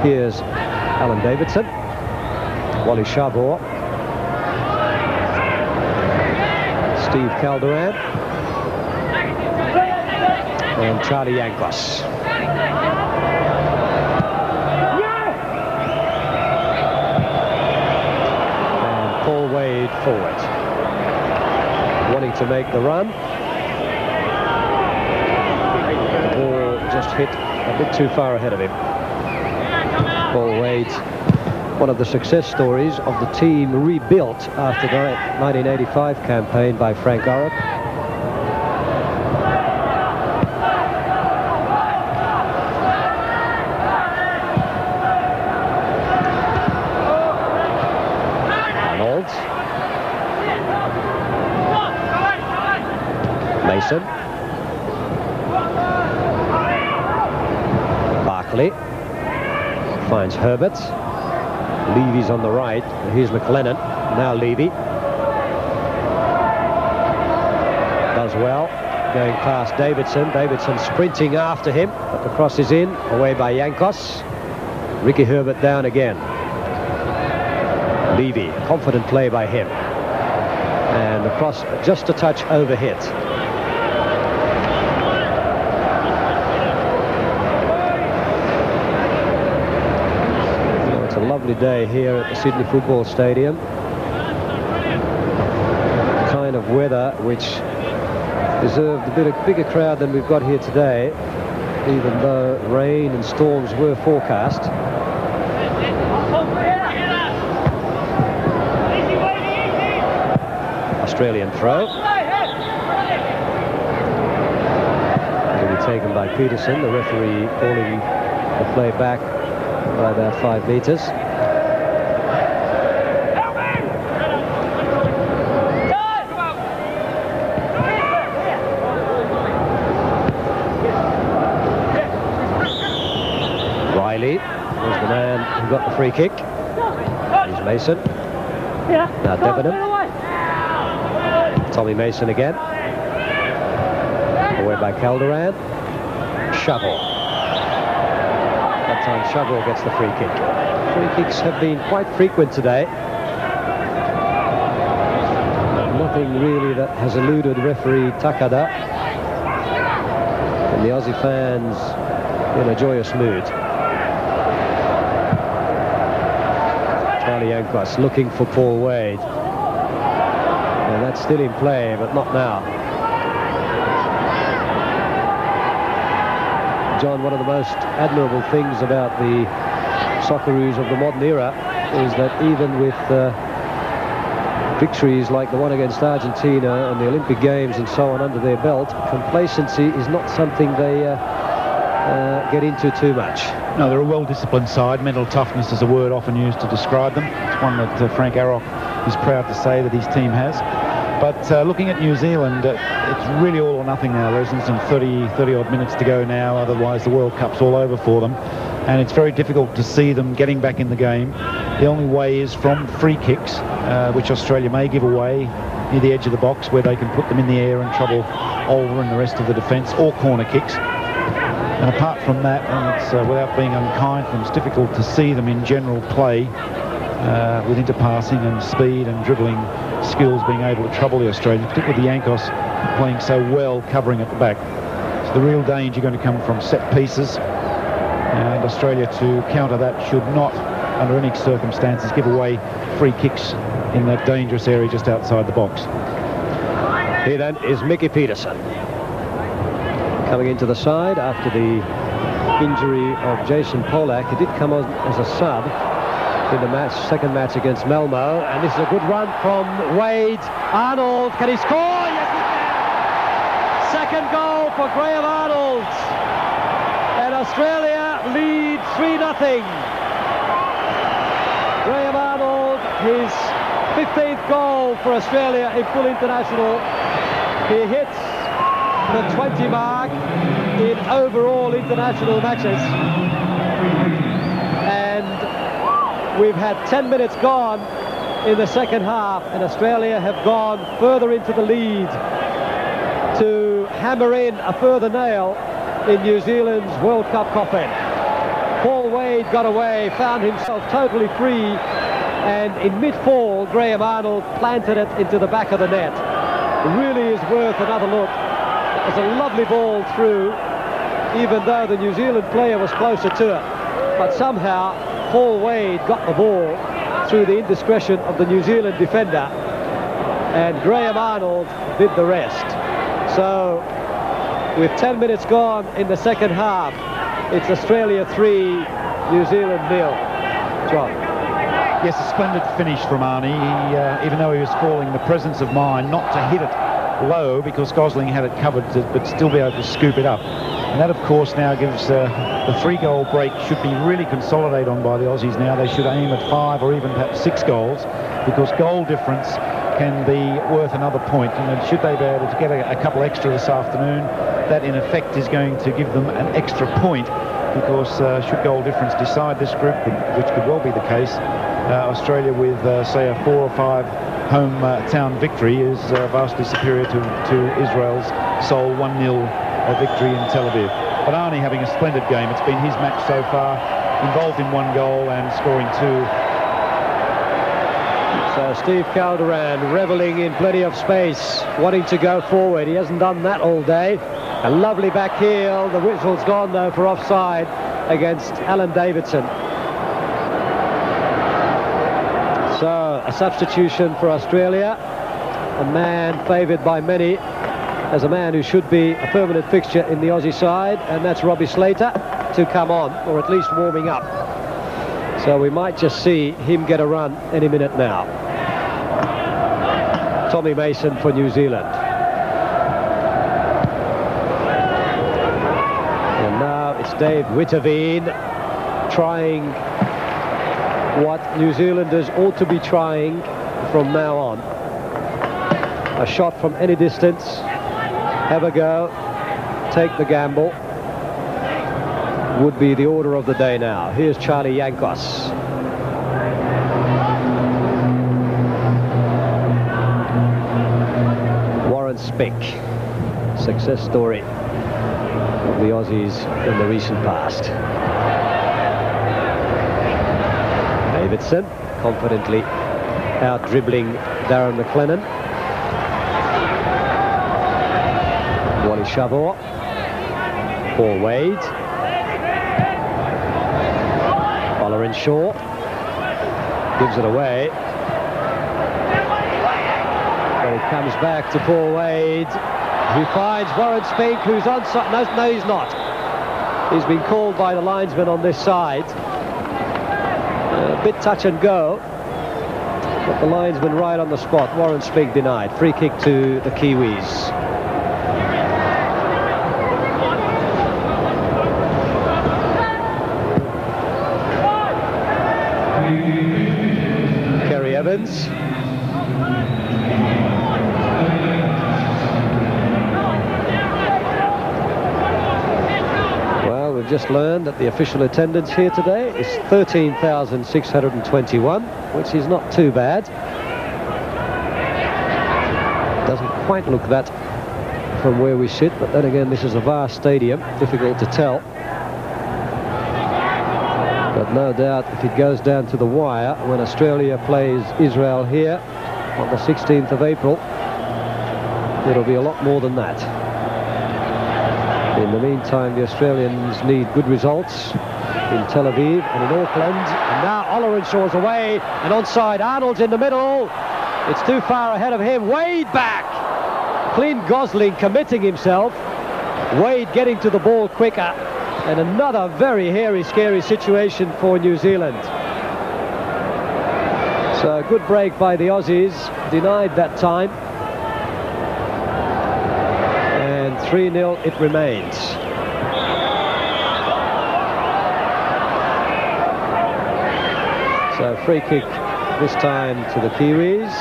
Here's Alan Davidson, Wally Shabor, Steve Calderon, and Charlie Yankos. Forward, wanting to make the run. The ball just hit a bit too far ahead of him. Paul Wade, one of the success stories of the team rebuilt after the 1985 campaign by Frank Arup. Arnold. Mason. Barkley. Finds Herbert. Levy's on the right. Here's McLennan. Now Levy. Does well. Going past Davidson. Davidson sprinting after him. But the cross is in. Away by Yankos. Ricky Herbert down again. Levy. Confident play by him. And the cross just a touch overhit. Lovely day here at the Sydney Football Stadium. The kind of weather which deserved a bigger crowd than we've got here today, even though rain and storms were forecast. Australian throw. It'll be taken by Peterson, the referee calling the play back by about 5 meters. Riley was the man who got the free kick. Here's Mason. Now Debenham. Tommy Mason again. Away by Calderon. Shovel. That time Shovel gets the free kick. Free kicks have been quite frequent today. Nothing really that has eluded referee Takada. And the Aussie fans in a joyous mood. Charlie Yankos looking for Paul Wade. And that's still in play, but not now. John, one of the most admirable things about the Socceroos of the modern era is that even with victories like the one against Argentina and the Olympic Games and so on under their belt, complacency is not something they get into too much. No, they're a well-disciplined side. Mental toughness is a word often used to describe them. It's one that Frank Arup is proud to say that his team has. But looking at New Zealand, it's really all or nothing now. There's some 30-odd minutes to go now. Otherwise, the World Cup's all over for them. And it's very difficult to see them getting back in the game. The only way is from free kicks, which Australia may give away near the edge of the box, where they can put them in the air and trouble Olver and the rest of the defence, or corner kicks. And apart from that, and it's without being unkind to them, it's difficult to see them in general play with interpassing and speed and dribbling skills being able to trouble the Australians, particularly the Yankos playing so well covering at the back. So the real danger going to come from set pieces, and Australia to counter that should not under any circumstances give away free kicks in that dangerous area just outside the box. Here then is Mickey Peterson coming into the side after the injury of Jason Polak. He did come on as a sub in the second match against Malmo, and this is a good run from Wade. Arnold, can he score? Yes, he can. Second goal for Graham Arnold, and Australia lead 3-0. Graham Arnold, his 15th goal for Australia in full international. He hits the 20 mark in overall international matches, and we've had 10 minutes gone in the second half, and Australia have gone further into the lead to hammer in a further nail in New Zealand's World Cup coffin. Paul Wade got away, found himself totally free, and in mid-fall, Graham Arnold planted it into the back of the net. It really is worth another look. It was a lovely ball through, even though the New Zealand player was closer to it. But somehow, Paul Wade got the ball through the indiscretion of the New Zealand defender, and Graham Arnold did the rest. So, with 10 minutes gone in the second half, it's Australia 3, New Zealand 0. John. Yes, a splendid finish from Arnie. He, even though he was falling, the presence of mind not to hit it low because Gosling had it covered, but still be able to scoop it up. And that, of course, now gives the 3-goal break should be really consolidated on by the Aussies now. They should aim at 5 or even perhaps 6 goals because goal difference can be worth another point. And then should they be able to get a couple extra this afternoon, that in effect is going to give them an extra point because should goal difference decide this group, which could well be the case, Australia with, say, a 4 or 5 home town victory is vastly superior to Israel's sole 1-0 victory in Tel Aviv. But Arnie having a splendid game. It's been his match so far, involved in 1 goal and scoring 2. So Steve Calderon reveling in plenty of space, wanting to go forward. He hasn't done that all day. A lovely back heel. The whistle's gone, though, for offside against Alan Davidson. So a substitution for Australia. A man favoured by many as a man who should be a permanent fixture in the Aussie side, and that's Robbie Slater to come on, or at least warming up. So we might just see him get a run any minute now. Tommy Mason for New Zealand. And now it's Dave Witteveen trying what New Zealanders ought to be trying from now on. A shot from any distance. Have a go. Take the gamble. Would be the order of the day now. Here's Charlie Yankos. Warren Spick. Success story of the Aussies in the recent past. Davidson confidently out-dribbling Darren McLennan. Wally Shavor. Paul Wade. Oliver Shaw gives it away. So it comes back to Paul Wade, who finds Warren Spink, who's onside. No, he's not. He's been called by the linesman on this side. A bit touch and go, but the linesman right on the spot. Warren Spink denied. Free kick to the Kiwis. Kerry Evans. Well, we've just learned that the official attendance here today is 13,621, which is not too bad. Doesn't quite look that from where we sit, but then again, this is a vast stadium, difficult to tell. But no doubt if it goes down to the wire when Australia plays Israel here on the 16th of April, it'll be a lot more than that. In the meantime, the Australians need good results in Tel Aviv and in Auckland. And now Ollerenshaws away and onside. Arnold's in the middle. It's too far ahead of him. Wade back. Clint Gosling committing himself. Wade getting to the ball quicker. And another very hairy, scary situation for New Zealand. So a good break by the Aussies, denied that time. And 3-0 it remains. So free kick this time to the Kiwis.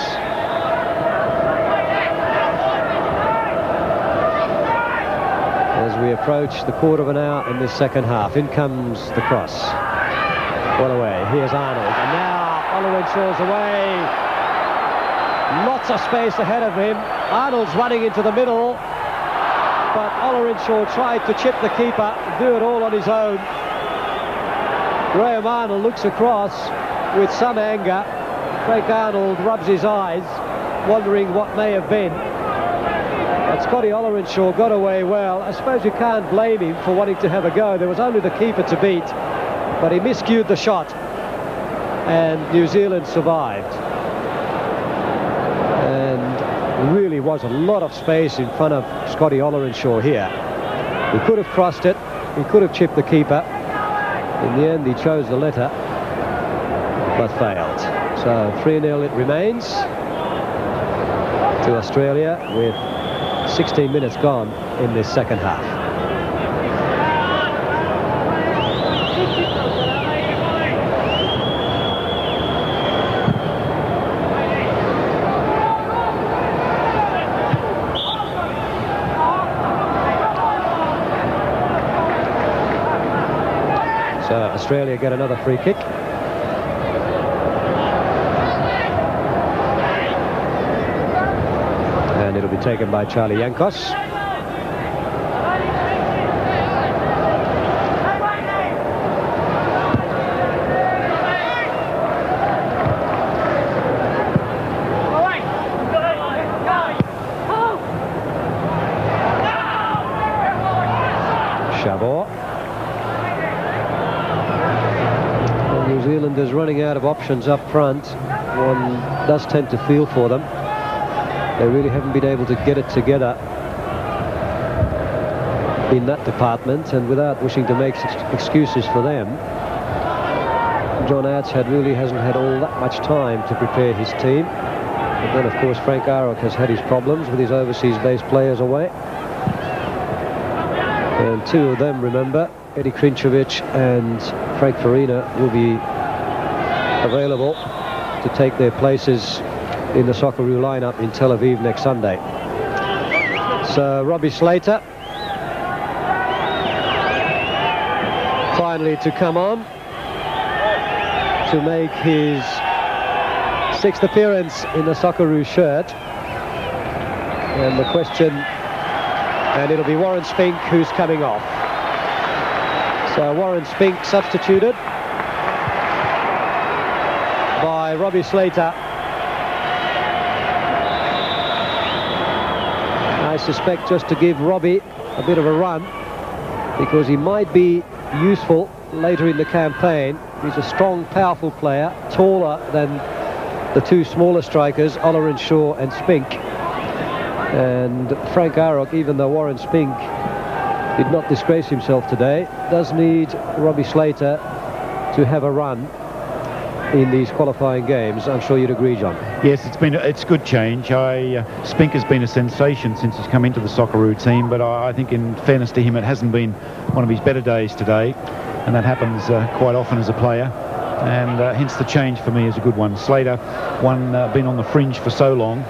As we approach the quarter of an hour in this second half. In comes the cross. Well away. Here's Arnold. And now Ollerenshaws away. Lots of space ahead of him. Arnold's running into the middle. But Ollerenshaw tried to chip the keeper, do it all on his own. Graham Arnold looks across with some anger. Craig Arnold rubs his eyes, wondering what may have been. But Scotty Ollerenshaw got away well. I suppose you can't blame him for wanting to have a go. There was only the keeper to beat, but he miscued the shot, and New Zealand survived. And really was a lot of space in front of Scotty Ollerenshaw here. He could have crossed it, he could have chipped the keeper, In the end, he chose the letter, but failed. So 3-0 it remains to Australia with 16 minutes gone in this second half. So Australia get another free kick. And it'll be taken by Charlie Yankos. New Zealanders running out of options up front. One does tend to feel for them. They really haven't been able to get it together in that department, and without wishing to make excuses for them, John Artshad really hasn't had all that much time to prepare his team. But then, of course, Frank Arok has had his problems with his overseas-based players away. And two of them, remember, Eddie Krinčević and Frank Farina, will be available to take their places in the Socceroo lineup in Tel Aviv next Sunday. So Robbie Slater finally to come on to make his 6th appearance in the Socceroo shirt. And the question, and it'll be Warren Spink who's coming off. So Warren Spink substituted by Robbie Slater. I suspect just to give Robbie a bit of a run, because he might be useful later in the campaign. He's a strong, powerful player, taller than the two smaller strikers, Olerin Shaw and Spink. And Frank Arok, even though Warren Spink did not disgrace himself today, does need Robbie Slater to have a run in these qualifying games. I'm sure you'd agree, John. Yes, it's good change. Spink has been a sensation since he's come into the Socceroo team, but I think in fairness to him, it hasn't been one of his better days today, and that happens quite often as a player, and hence the change for me is a good one. Slater, been on the fringe for so long,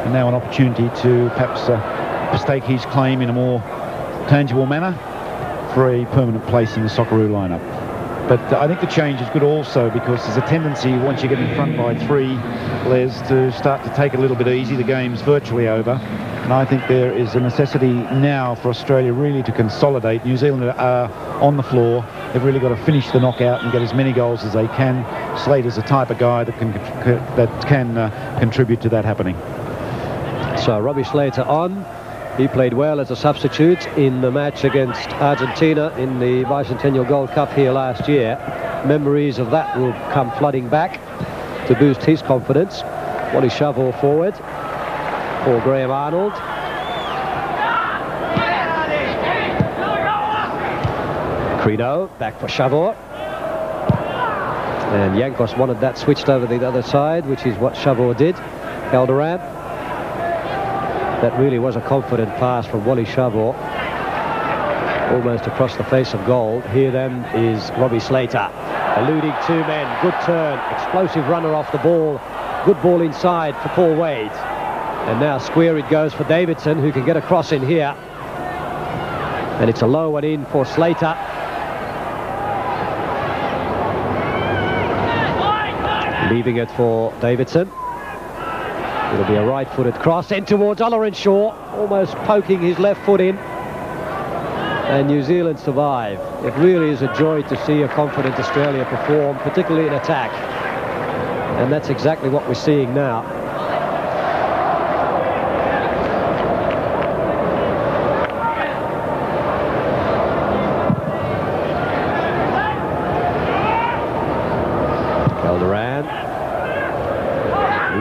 and now an opportunity to perhaps stake his claim in a more tangible manner for a permanent place in the Socceroo lineup. But I think the change is good also, because there's a tendency, once you get in front by 3, Les, to start to take it a little bit easy. The game's virtually over, and I think there is a necessity now for Australia really to consolidate. New Zealand are on the floor. They've really got to finish the knockout and get as many goals as they can. Slater's the type of guy that can contribute to that happening. So Robbie Slater on. He played well as a substitute in the match against Argentina in the Bicentennial Gold Cup here last year. Memories of that will come flooding back to boost his confidence. Wally Shavor forward for Graham Arnold. Credo back for Shavor. And Yankos wanted that switched over the other side, which is what Shavor did. Calderon. That really was a confident pass from Wally Shavor, almost across the face of goal. Here then is Robbie Slater, eluding 2 men. Good turn, explosive runner off the ball. Good ball inside for Paul Wade. And now square it goes for Davidson, who can get a cross in here. And it's a low one in for Slater. Leaving it for Davidson. It'll be a right-footed cross in towards Olerin Shaw, almost poking his left foot in. And New Zealand survive. It really is a joy to see a confident Australia perform, particularly in attack. And that's exactly what we're seeing now. Calderon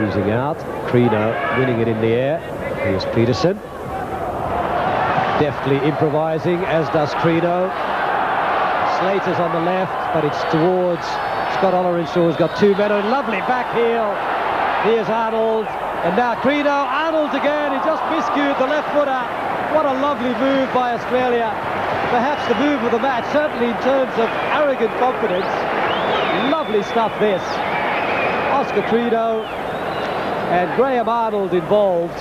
losing out. Credo winning it in the air. Here's Peterson. Deftly improvising, as does Credo. Slater's on the left, but it's towards Scott Ollerenshaw, who's got two men. A lovely back heel. Here's Arnold, and now Credo. Arnold again. He just miscued the left footer. What a lovely move by Australia. Perhaps the move of the match, certainly in terms of arrogant confidence. Lovely stuff, this. Oscar Credo and Graham Arnold involved.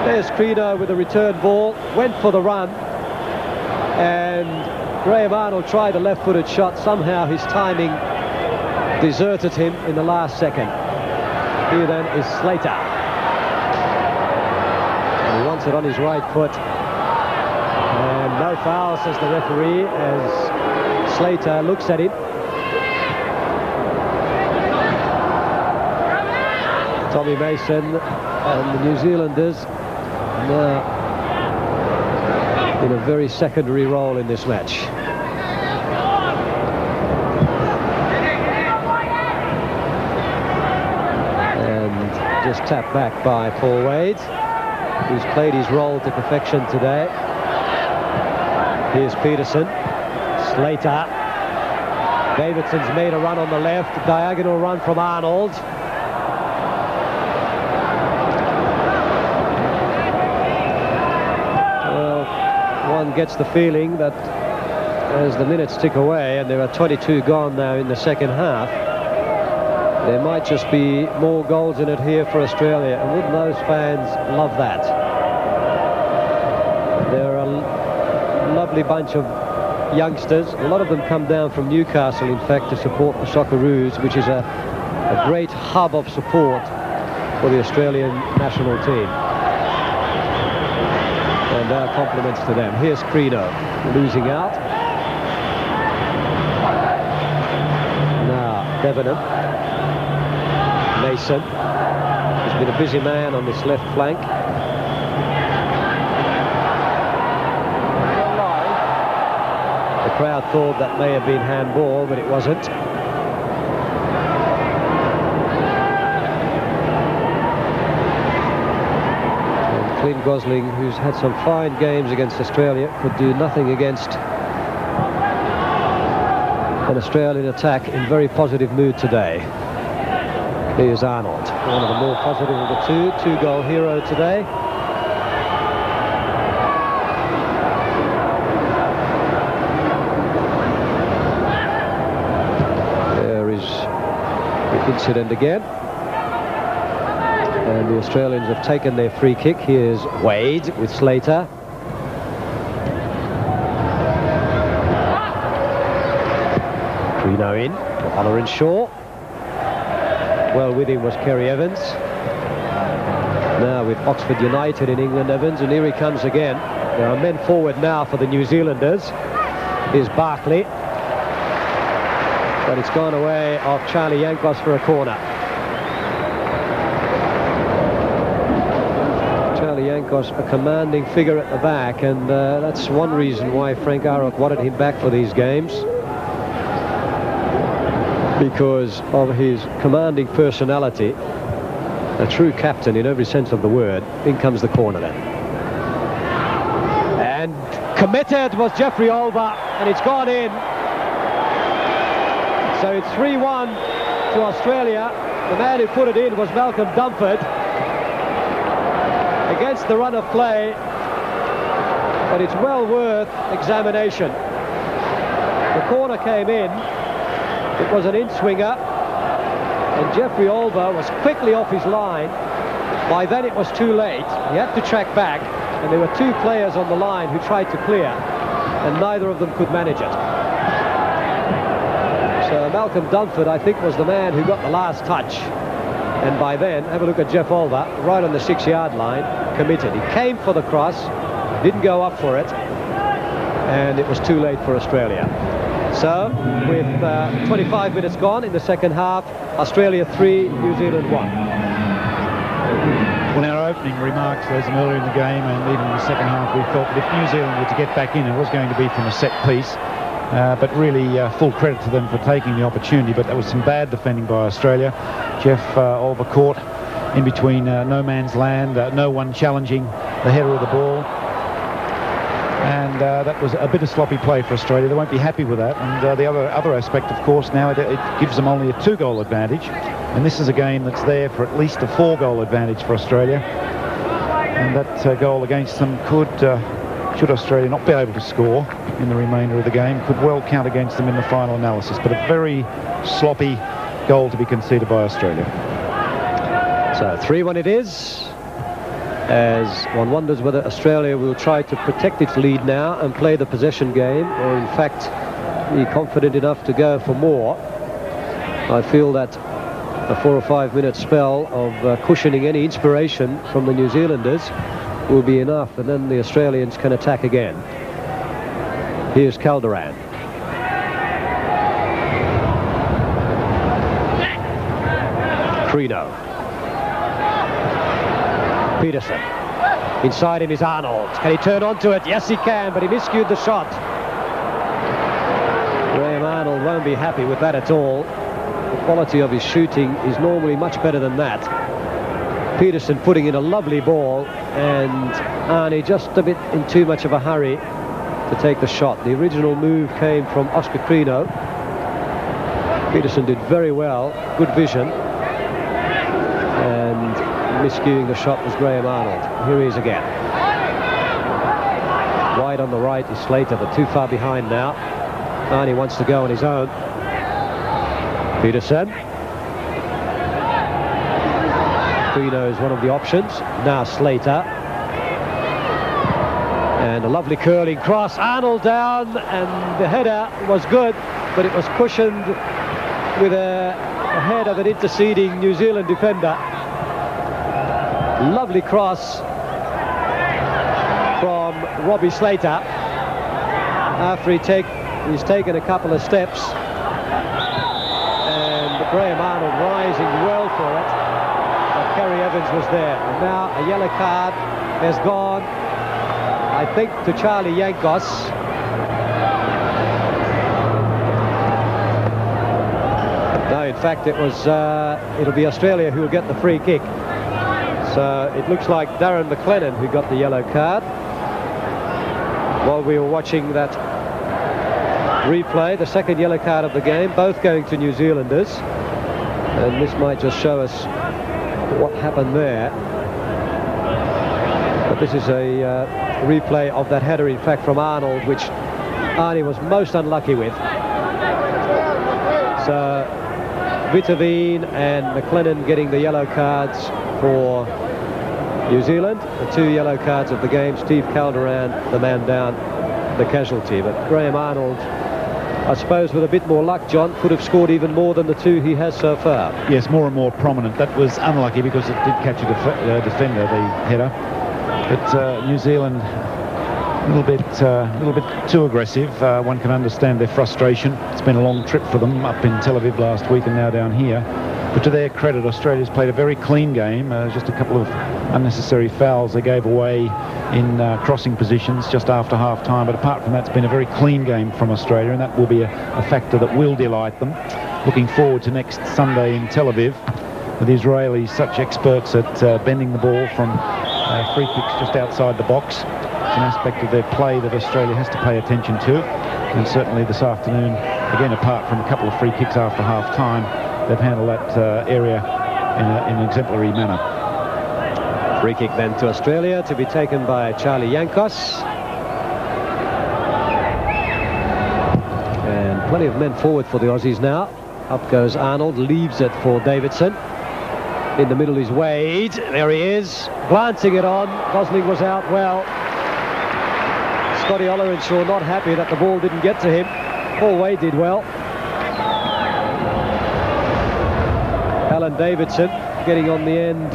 There's Credo with a return ball, went for the run, and Graham Arnold tried a left-footed shot. Somehow his timing deserted him in the last second. Here then is Slater. And he wants it on his right foot. And no foul, says the referee, as Slater looks at him. Tommy Mason and the New Zealanders now in a very secondary role in this match. And just tapped back by Paul Wade, who's played his role to perfection today. Here's Peterson. Slater. Davidson's made a run on the left. Diagonal run from Arnold. One gets the feeling that as the minutes tick away, and there are 22 gone now in the second half, there might just be more goals in it here for Australia, and wouldn't those fans love that? They're a lovely bunch of youngsters. A lot of them come down from Newcastle, in fact, to support the Socceroos, which is a great hub of support for the Australian national team. And our compliments to them. Here's Credo losing out. Now Debenham. Mason has been a busy man on this left flank. The crowd thought that may have been handball, but it wasn't. Clint Gosling, who's had some fine games against Australia, could do nothing against an Australian attack in very positive mood today. Here's Arnold, one of the more positive of the two-goal hero today. There is the incident again. And the Australians have taken their free kick. Here's Wade with Slater. Credo in for Ollerenshaw. Well, with him was Kerry Evans. Now with Oxford United in England, Evans, and here he comes again. There are men forward now for the New Zealanders. Here's Barkley. But it's gone away off Charlie Yankos for a corner. Yankos, a commanding figure at the back, and that's one reason why Frank Arok wanted him back for these games, because of his commanding personality, a true captain in every sense of the word. In comes the corner then, and committed was Jeffrey Olber, and it's gone in. So it's 3-1 to Australia. The man who put it in was Malcolm Dumford against the run of play, but it's well worth examination. The corner came in. It was an in-swinger, and Jeffrey Olber was quickly off his line. By then it was too late. He had to track back, and there were two players on the line who tried to clear, and neither of them could manage it. So Malcolm Dumford, I think, was the man who got the last touch. And by then, have a look at Jeff Olber, right on the 6-yard line, committed. He came for the cross, didn't go up for it, and it was too late for Australia. So, with 25 minutes gone in the second half, Australia 3, New Zealand 1. Well, in our opening remarks, there's earlier in the game and even in the second half, we felt that if New Zealand were to get back in, it was going to be from a set piece. But really full credit to them for taking the opportunity. But there was some bad defending by Australia. Jeff Olber caught in between no man's land, no one challenging the header of the ball. And and that was a bit of sloppy play for Australia. They won't be happy with that. And the other aspect, of course, now it gives them only a 2-goal advantage, and this is a game that's there for at least a 4-goal advantage for Australia. And that goal against them could, should Australia not be able to score in the remainder of the game, could well count against them in the final analysis. But a very sloppy goal to be conceded by Australia. So 3-1 it is, as one wonders whether Australia will try to protect its lead now and play the possession game, or in fact be confident enough to go for more. I feel that a 4 or 5 minute spell of cushioning any inspiration from the New Zealanders will be enough, and then the Australians can attack again. Here's Calderon. Crino. Peterson. Inside him is Arnold. Can he turn onto it? Yes, he can, but he miscued the shot. Graham Arnold won't be happy with that at all. The quality of his shooting is normally much better than that. Peterson putting in a lovely ball, and Arnie just a bit in too much of a hurry to take the shot. The original move came from Oscar Crino. Peterson did very well, good vision, and miscuing the shot was Graham Arnold. Here he is again. Wide on the right is Slater, but too far behind now. Arnie wants to go on his own. Peterson. Crino is one of the options. Now Slater. And a lovely curling cross. Arnold down, and the header was good, but it was cushioned with a head of an interceding New Zealand defender. Lovely cross from Robbie Slater after he's taken a couple of steps, and Graham Arnold rising well for it, but Kerry Evans was there. And now a yellow card has gone, I think, to Charlie Yankos. No, in fact it was it'll be Australia who will get the free kick. So it looks like Darren McLennan who got the yellow card. While we were watching that replay, the second yellow card of the game, both going to New Zealanders, and this might just show us what happened there. But this is a replay of that header, in fact, from Arnold, which Arnie was most unlucky with. So Vitavine and McLennan getting the yellow cards for New Zealand. The 2 yellow cards of the game. Steve Calderon, the man down, the casualty. But Graham Arnold, I suppose with a bit more luck, John, could have scored even more than the 2 he has so far. Yes, more and more prominent. That was unlucky because it did catch a defender, the header. But New Zealand, a little bit too aggressive. One can understand their frustration. It's been a long trip for them, up in Tel Aviv last week and now down here. But to their credit, Australia's played a very clean game. Just a couple of unnecessary fouls they gave away in crossing positions just after half-time. But apart from that, it's been a very clean game from Australia, and that will be a factor that will delight them. Looking forward to next Sunday in Tel Aviv, with the Israelis such experts at bending the ball from free kicks just outside the box. It's an aspect of their play that Australia has to pay attention to. And certainly this afternoon, again, apart from a couple of free kicks after half-time, they've handled that area in an exemplary manner. Free kick then to Australia, to be taken by Charlie Yankos. And plenty of men forward for the Aussies now. Up goes Arnold, leaves it for Davidson. In the middle is Wade. There he is, glancing it on. Gosling was out well. Scotty Ollerenshaw not happy that the ball didn't get to him. Paul Wade did well. Alan Davidson getting on the end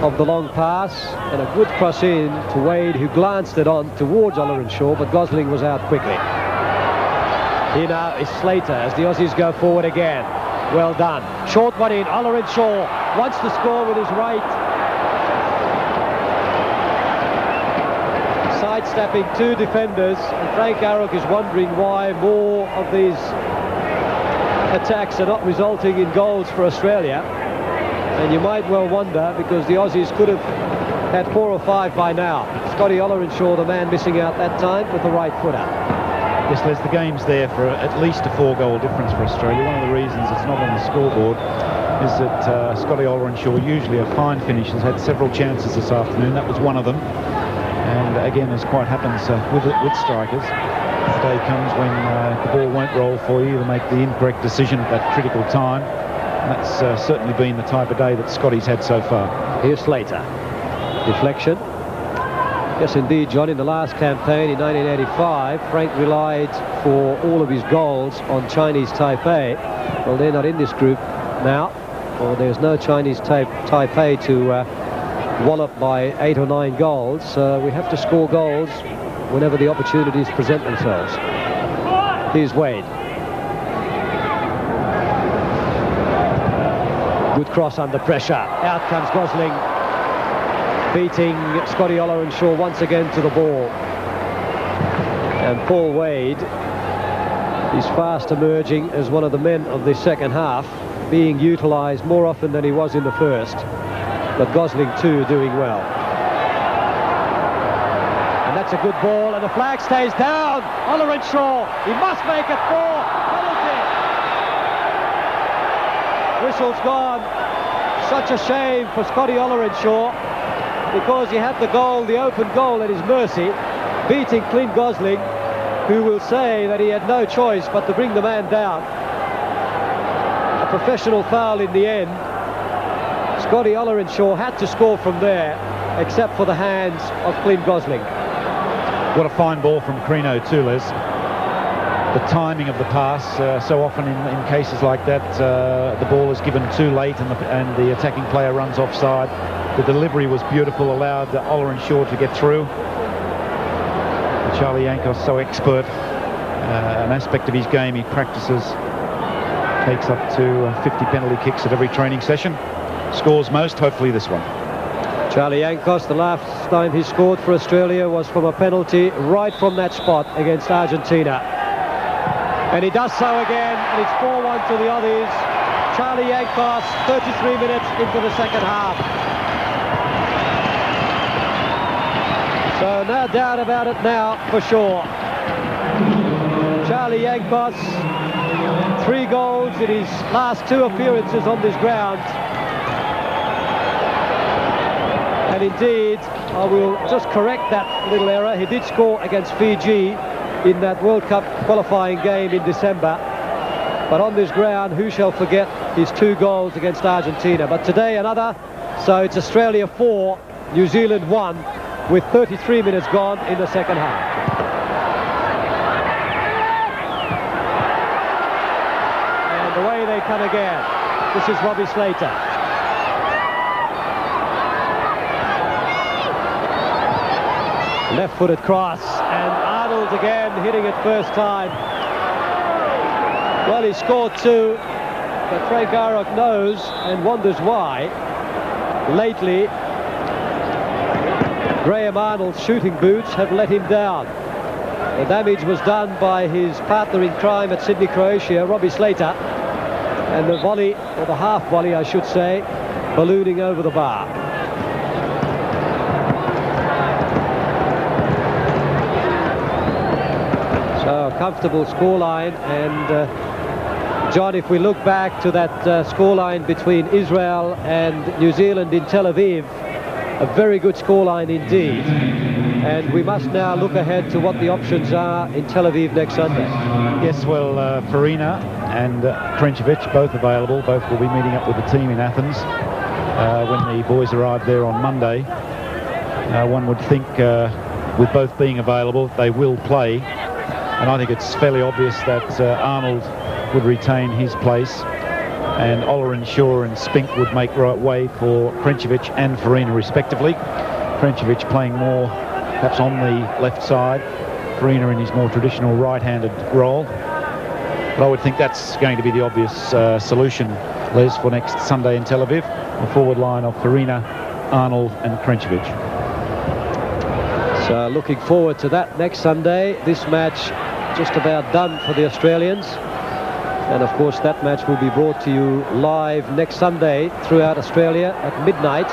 of the long pass, and a good cross in to Wade, who glanced it on towards Ollerenshaw, but Gosling was out quickly. Here now is Slater as the Aussies go forward again. Well done. Short one in. Ollerenshaw wants to score with his right. Sidestepping 2 defenders, and Frank Arrock is wondering why more of these attacks are not resulting in goals for Australia. And you might well wonder, because the Aussies could have had 4 or 5 by now. Scotty Ollerenshaw, the man missing out that time, with the right footer. Yes, Les, the game's there for at least a 4-goal difference for Australia. One of the reasons it's not on the scoreboard is that Scotty Ollerenshaw, usually a fine finish, has had several chances this afternoon. That was one of them. And again, as quite happens with strikers, the day comes when the ball won't roll for you. You make the incorrect decision at that critical time. And that's certainly been the type of day that Scotty's had so far. Here's Slater. Deflection. Yes, indeed, John, in the last campaign in 1985, Frank relied for all of his goals on Chinese Taipei. Well, they're not in this group now, or there's no Chinese Taipei to wallop by 8 or 9 goals. We have to score goals whenever the opportunities present themselves. Here's Wade. Good cross under pressure. Out comes Gosling, beating Scotty Ollerenshaw once again to the ball. And Paul Wade is fast emerging as one of the men of the second half, being utilised more often than he was in the first. But Gosling too doing well. And that's a good ball, and the flag stays down. Ollerenshaw, he must make it 4. Penalty. Whistle's gone. Such a shame for Scotty Ollerenshaw, because he had the goal, the open goal at his mercy, beating Clint Gosling, who will say that he had no choice but to bring the man down. A professional foul in the end. Scotty Ollerenshaw had to score from there, except for the hands of Clint Gosling. What a fine ball from Crino too, Les. The timing of the pass, so often in cases like that, the ball is given too late and the attacking player runs offside. The delivery was beautiful, allowed Ollerenshaw to get through. Charlie Yankos, so expert, an aspect of his game he practices, takes up to 50 penalty kicks at every training session, scores most, hopefully this one. Charlie Yankos, the last time he scored for Australia was from a penalty right from that spot against Argentina. And he does so again, and it's 4-1 to the Aussies. Charlie Yankos, 33 minutes into the second half. So no doubt about it now, for sure. Charlie Yankos, 3 goals in his last 2 appearances on this ground. And indeed, I will just correct that little error. He did score against Fiji in that World Cup qualifying game in December. But on this ground, who shall forget his 2 goals against Argentina? But today another, so it's Australia 4, New Zealand 1, with 33 minutes gone in the second half. And away they come again. This is Robbie Slater. Left-footed cross, and Arnold again hitting it first time. Well, he scored 2, but Frank Arrock knows and wonders why. Lately, Graham Arnold's shooting boots have let him down. The damage was done by his partner in crime at Sydney, Croatia, Robbie Slater, and the volley, or the half volley I should say, ballooning over the bar. So a comfortable scoreline, and John, if we look back to that scoreline between Israel and New Zealand in Tel Aviv, a very good scoreline indeed. And we must now look ahead to what the options are in Tel Aviv next Sunday. Yes, well, Farina and Krenčević, both available. Both will be meeting up with the team in Athens when the boys arrive there on Monday. One would think with both being available, they will play. And I think it's fairly obvious that Arnold would retain his place, and Ollerenshaw and Spink would make right way for Krenčević and Farina respectively. Krenčević playing more perhaps on the left side, Farina in his more traditional right-handed role. But I would think that's going to be the obvious solution, Les, for next Sunday in Tel Aviv. A forward line of Farina, Arnold and Krenčević. So looking forward to that next Sunday. This match just about done for the Australians. And of course that match will be brought to you live next Sunday throughout Australia at midnight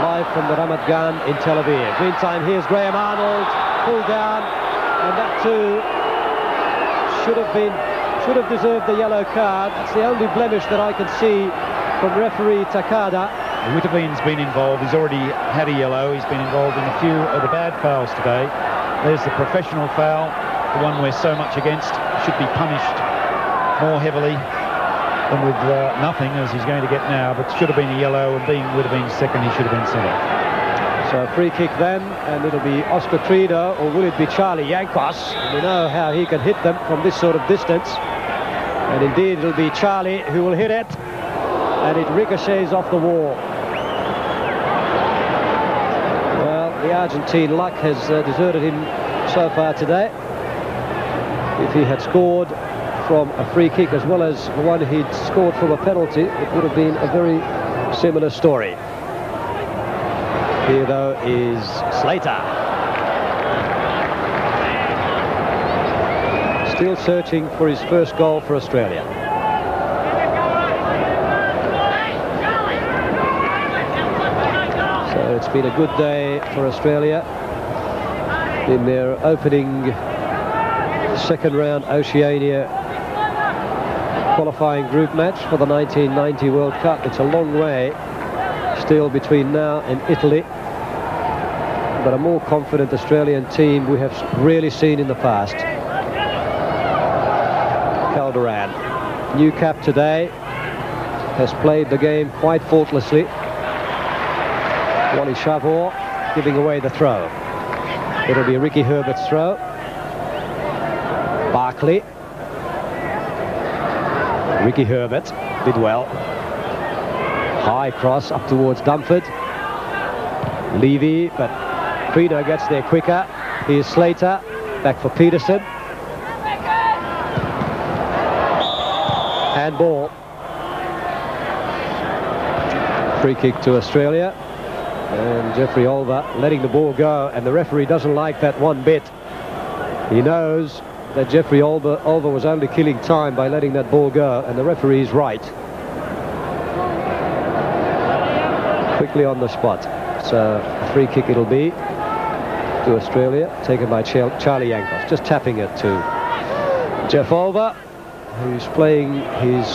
live from the Ramat Gan in Tel Aviv. Meantime, here's Graham Arnold, pulled down, and that too should have deserved the yellow card. That's the only blemish that I can see from referee Takada. Witterbean's been involved. He's already had a yellow. He's been involved in a few of the bad fouls today. There's the professional foul, the one we're so much against. Should be punished more heavily than with nothing, as he's going to get now, but should have been a yellow, and being Witterbean's second, he should have been sent off. So a free kick then, and it'll be Oscar Trino, or will it be Charlie Yankos? We know how he can hit them from this sort of distance. And indeed, it'll be Charlie who will hit it, and it ricochets off the wall. Well, the Argentine luck has deserted him so far today. If he had scored from a free kick as well as the one he'd scored from a penalty, it would have been a very similar story. Here, though, is Slater. Still searching for his first goal for Australia. So it's been a good day for Australia in their opening second round Oceania qualifying group match for the 1990 World Cup. It's a long way still between now and Italy, but a more confident Australian team we have rarely seen in the past. Calderon, new cap today, has played the game quite faultlessly. Wally Chavor giving away the throw. It'll be Ricky Herbert's throw. Barkley. Ricky Herbert did well. High cross up towards Dumford. Levy, but Trino gets there quicker. Here's Slater, back for Peterson. Handball. Free kick to Australia. And Jeffrey Olver letting the ball go, and the referee doesn't like that one bit. He knows that Jeffrey Olver was only killing time by letting that ball go, and the referee is right. Quickly on the spot. So a free kick it'll be to Australia, taken by Charlie Yankos, just tapping it to Jeff Olver, who's playing his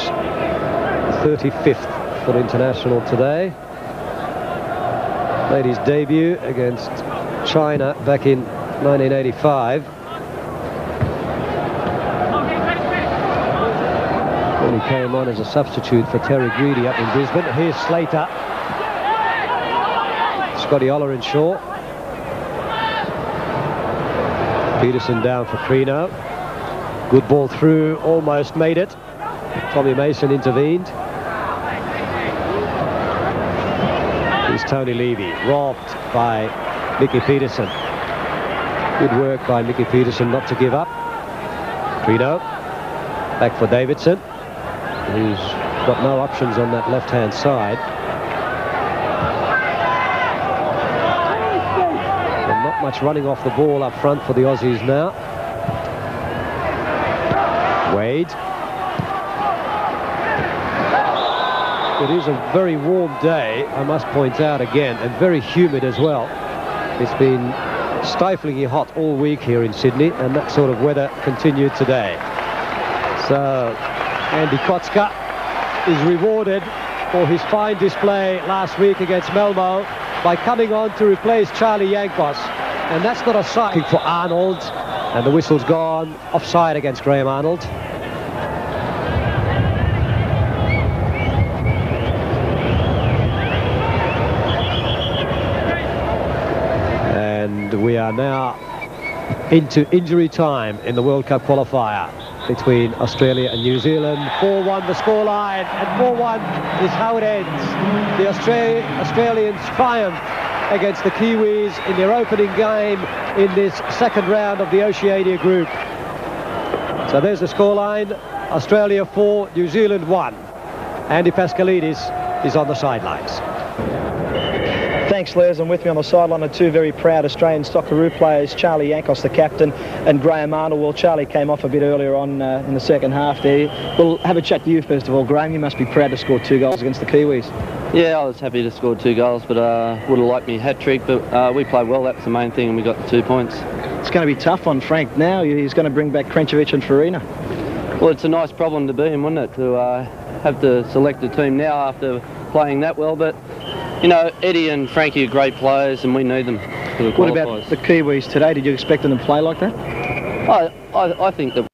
35th for international today. Made his debut against China back in 1985. When he came on as a substitute for Terry Greedy up in Brisbane. Here's Slater. Scotty Ollerenshaw. Peterson down for Trino. Good ball through, almost made it. Tommy Mason intervened. Here's Tony Levy, robbed by Mickey Peterson. Good work by Mickey Peterson not to give up. Trino, back for Davidson, who's got no options on that left-hand side. And not much running off the ball up front for the Aussies now. Wade. It is a very warm day, I must point out again, and very humid as well. It's been stiflingly hot all week here in Sydney, and that sort of weather continued today. So Andy Kotska is rewarded for his fine display last week against Malmo by coming on to replace Charlie Yankos. And that's not a sight for Arnold, and the whistle's gone. Offside against Graham Arnold. And we are now into injury time in the World Cup qualifier between Australia and New Zealand. 4-1 the scoreline, and 4-1 is how it ends. The Australians triumph against the Kiwis in their opening game in this second round of the Oceania group. So there's the scoreline. Australia 4, New Zealand 1. Andy Pascalidis is on the sidelines. thanks, Les. And with me on the sideline are two very proud Australian Socceroo players, Charlie Yankos, the captain, and Graham Arnold. Well, Charlie came off a bit earlier on in the second half there. We'll have a chat to you first of all. Graham, you must be proud to score 2 goals against the Kiwis. Yeah, I was happy to score 2 goals, but would have liked me a hat-trick, but we played well. That's the main thing, and we got the 2 points. It's going to be tough on Frank now. He's going to bring back Krenkovic and Farina. Well, it's a nice problem to be in, wouldn't it, to have to select a team now after playing that well, but you know, Eddie and Frankie are great players and we need them for the qualifiers. What about the Kiwis today? Did you expect them to play like that? I think that